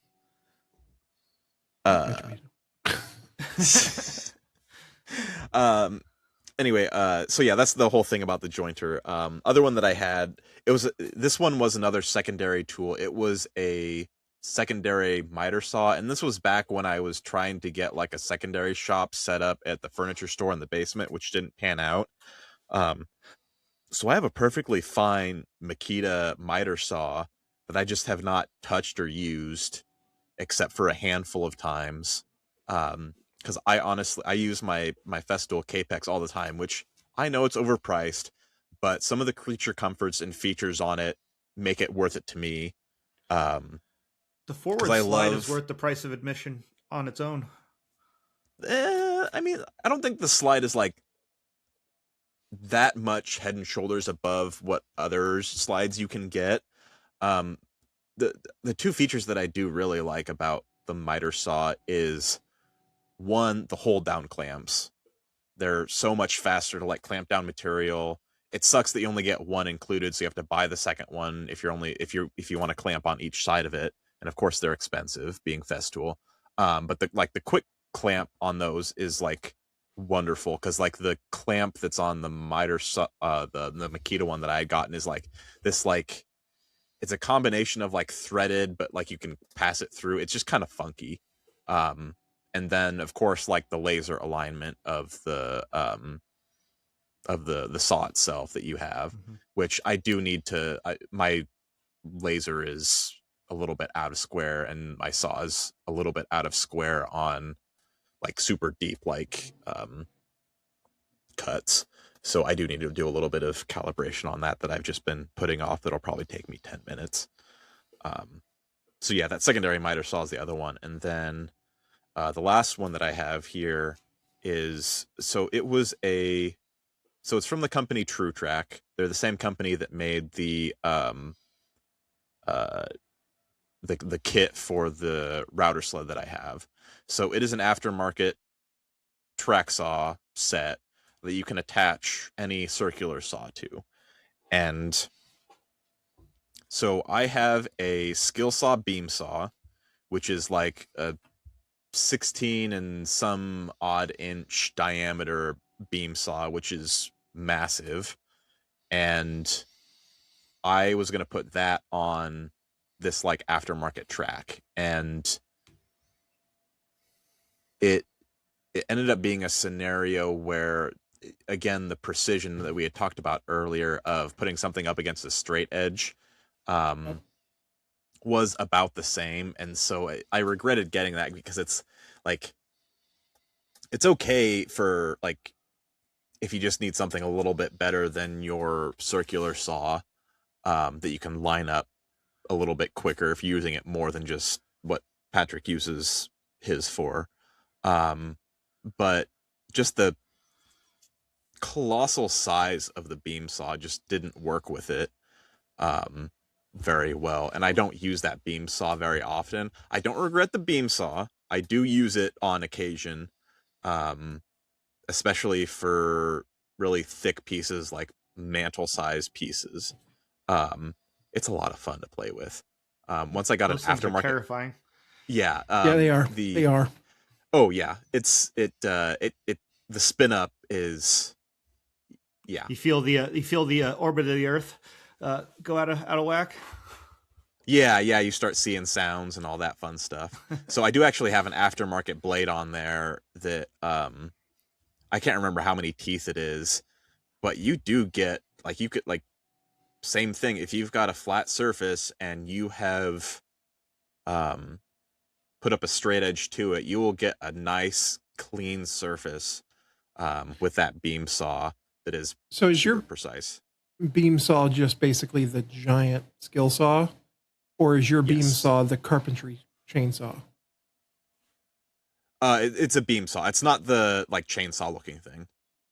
Anyway, so yeah, that's the whole thing about the jointer. Other one that I had, this one was another secondary tool. It was a secondary miter saw, and this was back when I was trying to get like a secondary shop set up at the furniture store in the basement, which didn't pan out. So I have a perfectly fine Makita miter saw that I just have not touched or used except for a handful of times. Because I use my Festool Capex all the time, which I know it's overpriced, but some of the creature comforts and features on it make it worth it to me. The forward slide is worth the price of admission on its own. I mean, I don't think the slide is like that much head and shoulders above what other slides you can get. Um, the two features that I do really like about the miter saw is, one, the hold down clamps. They're so much faster to like clamp down material. It sucks that you only get one included, so you have to buy the second one if you want to clamp on each side of it. And of course they're expensive, being Festool. But the quick clamp on those is like wonderful, because like the clamp that's on the miter the Makita one that I had gotten is like this, like it's a combination of like threaded, but like you can pass it through. It's just kind of funky. And then of course like the laser alignment of the saw itself that you have, which I do need to. My laser is a little bit out of square, and my saw is a little bit out of square on like super deep like cuts. So I do need to do a little bit of calibration on that I've just been putting off. That'll probably take me 10 minutes. So yeah, that secondary miter saw is the other one. And then the last one that I have here is, so it's from the company True Track. They're the same company that made the kit for the router sled that I have. So it is an aftermarket track saw set that you can attach any circular saw to. And so I have a skill saw beam saw, which is like a 16 and some odd inch diameter beam saw, which is massive. And I was going to put that on this like aftermarket track, and it ended up being a scenario where, again, the precision that we had talked about earlier of putting something up against a straight edge was about the same. And so I regretted getting that, because it's like, it's okay for like, if you just need something a little bit better than your circular saw, that you can line up a little bit quicker if you're using it more than just what Patrick uses his for. But just the colossal size of the beam saw just didn't work with it very well. And I don't use that beam saw very often. I don't regret the beam saw. I do use it on occasion, especially for really thick pieces, like mantle size pieces. It's a lot of fun to play with. Once I got Those an things are aftermarket, terrifying. Yeah, they are. They are. Oh yeah, the spin up is, yeah. You feel the orbit of the Earth go out of whack. Yeah, you start seeing sounds and all that fun stuff. So I do actually have an aftermarket blade on there that I can't remember how many teeth it is, but you do get, like, you could, like, same thing, if you've got a flat surface and you have put up a straight edge to it, you will get a nice clean surface with that beam saw that is So is your precise. beam saw just basically the giant skill saw, or is your beam Yes. saw the carpentry chainsaw? It's a beam saw. It's not the like chainsaw looking thing.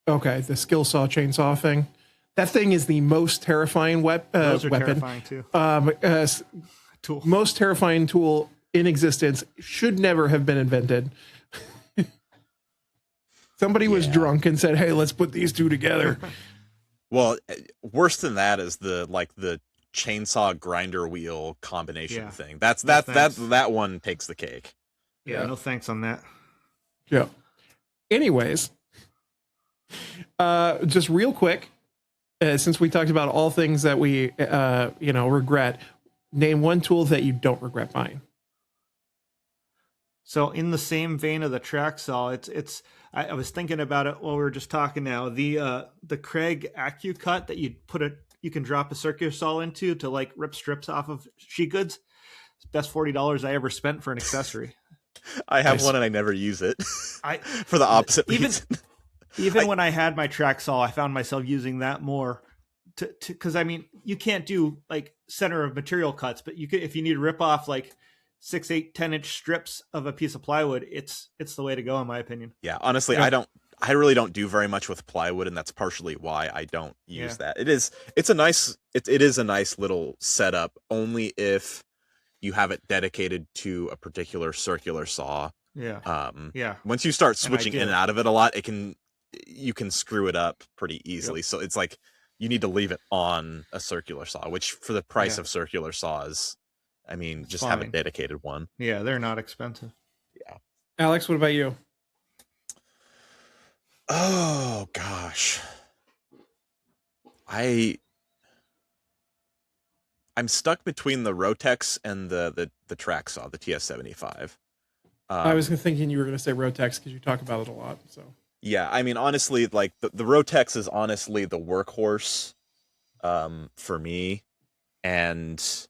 Okay, the skill saw chainsaw thing. That thing is the most terrifying Those are weapon. terrifying too. Tool. Most terrifying tool in existence. Should never have been invented. Somebody was drunk and said, "Hey, let's put these two together." Well, worse than that is the chainsaw grinder wheel combination thing. That one takes the cake. Yeah, no thanks on that. Yeah. Anyways, just real quick, since we talked about all things that we regret, name one tool that you don't regret buying. So in the same vein of the track saw, I was thinking about it while we were just talking now. The Craig AccuCut that you can drop a circular saw into to like rip strips off of sheet goods. It's the best $40 I ever spent for an accessory. I have one and I never use it. For the opposite reason. Even when I had my track saw, I found myself using that more because I mean, you can't do like center of material cuts, but you could, if you need to rip off like 6, 8, 10-inch strips of a piece of plywood, it's the way to go, in my opinion. Yeah, honestly, Yeah. I really don't do very much with plywood, and that's partially why I don't use that. It is a nice little setup, only if you have it dedicated to a particular circular saw. Yeah. Once you start switching in and out of it a lot, you can screw it up pretty easily. Yep. So it's like you need to leave it on a circular saw, which for the price of circular saws, I mean, just have a dedicated one. Yeah, they're not expensive. Yeah. Alex, what about you? Oh gosh. I'm stuck between the Rotex and the track saw, the TS75. I was thinking you were going to say Rotex because you talk about it a lot. So yeah, I mean, honestly, like the Rotex is honestly the workhorse for me, and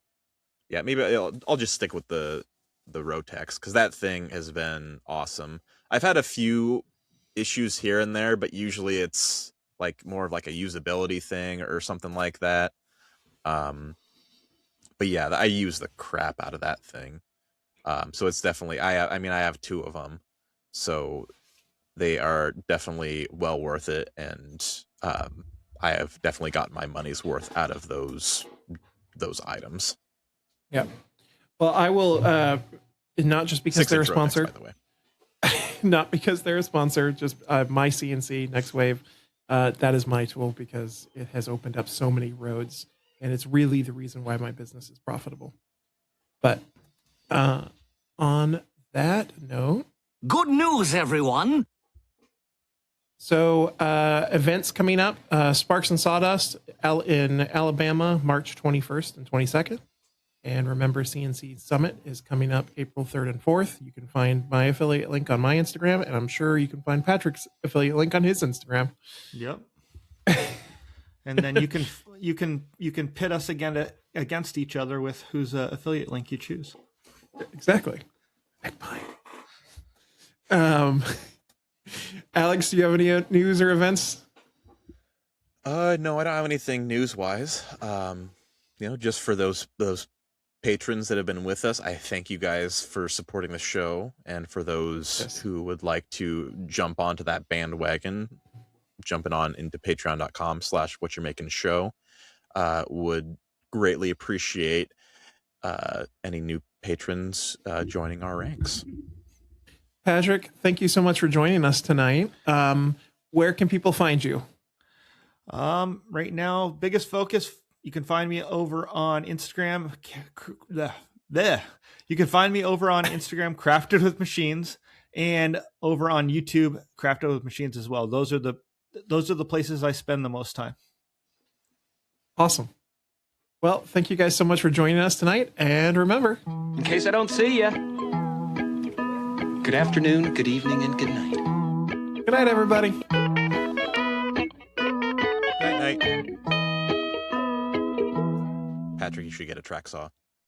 yeah, maybe I'll just stick with the Rotex because that thing has been awesome. I've had a few issues here and there, but usually it's like more of like a usability thing or something like that. But yeah, I use the crap out of that thing. So it's definitely, I mean, I have 2 of them, so they are definitely well worth it. And, I have definitely gotten my money's worth out of those items. yeah. Well, I will, not just because they're a sponsor, by the way. not because they're a sponsor, just my CNC Next Wave. That is my tool because it has opened up so many roads, and it's really the reason why my business is profitable. But on that note, good news, everyone. So events coming up, Sparks and Sawdust in Alabama, March 21st and 22nd. And remember, CNC Summit is coming up April 3rd and 4th. You can find my affiliate link on my Instagram, and I'm sure you can find Patrick's affiliate link on his Instagram. Yep. And then you can pit us against each other with whose affiliate link you choose. Exactly. Alex, do you have any news or events? No, I don't have anything news-wise. Just for those patrons that have been with us, I thank you guys for supporting the show, and for those who would like to jump onto that bandwagon, jumping on into patreon.com/whatchamakingShow, would greatly appreciate any new patrons joining our ranks. Patrick, thank you so much for joining us tonight. Where can people find you? Right now, biggest focus, you can find me over on Instagram. You can find me over on Instagram, Crafted with Machines, and over on YouTube, Crafted with Machines as well. Those are the places I spend the most time. Awesome. Well, thank you guys so much for joining us tonight. And remember, In case I don't see ya, good afternoon, good evening, and good night. good night, everybody. Night. Patrick, you should get a track saw.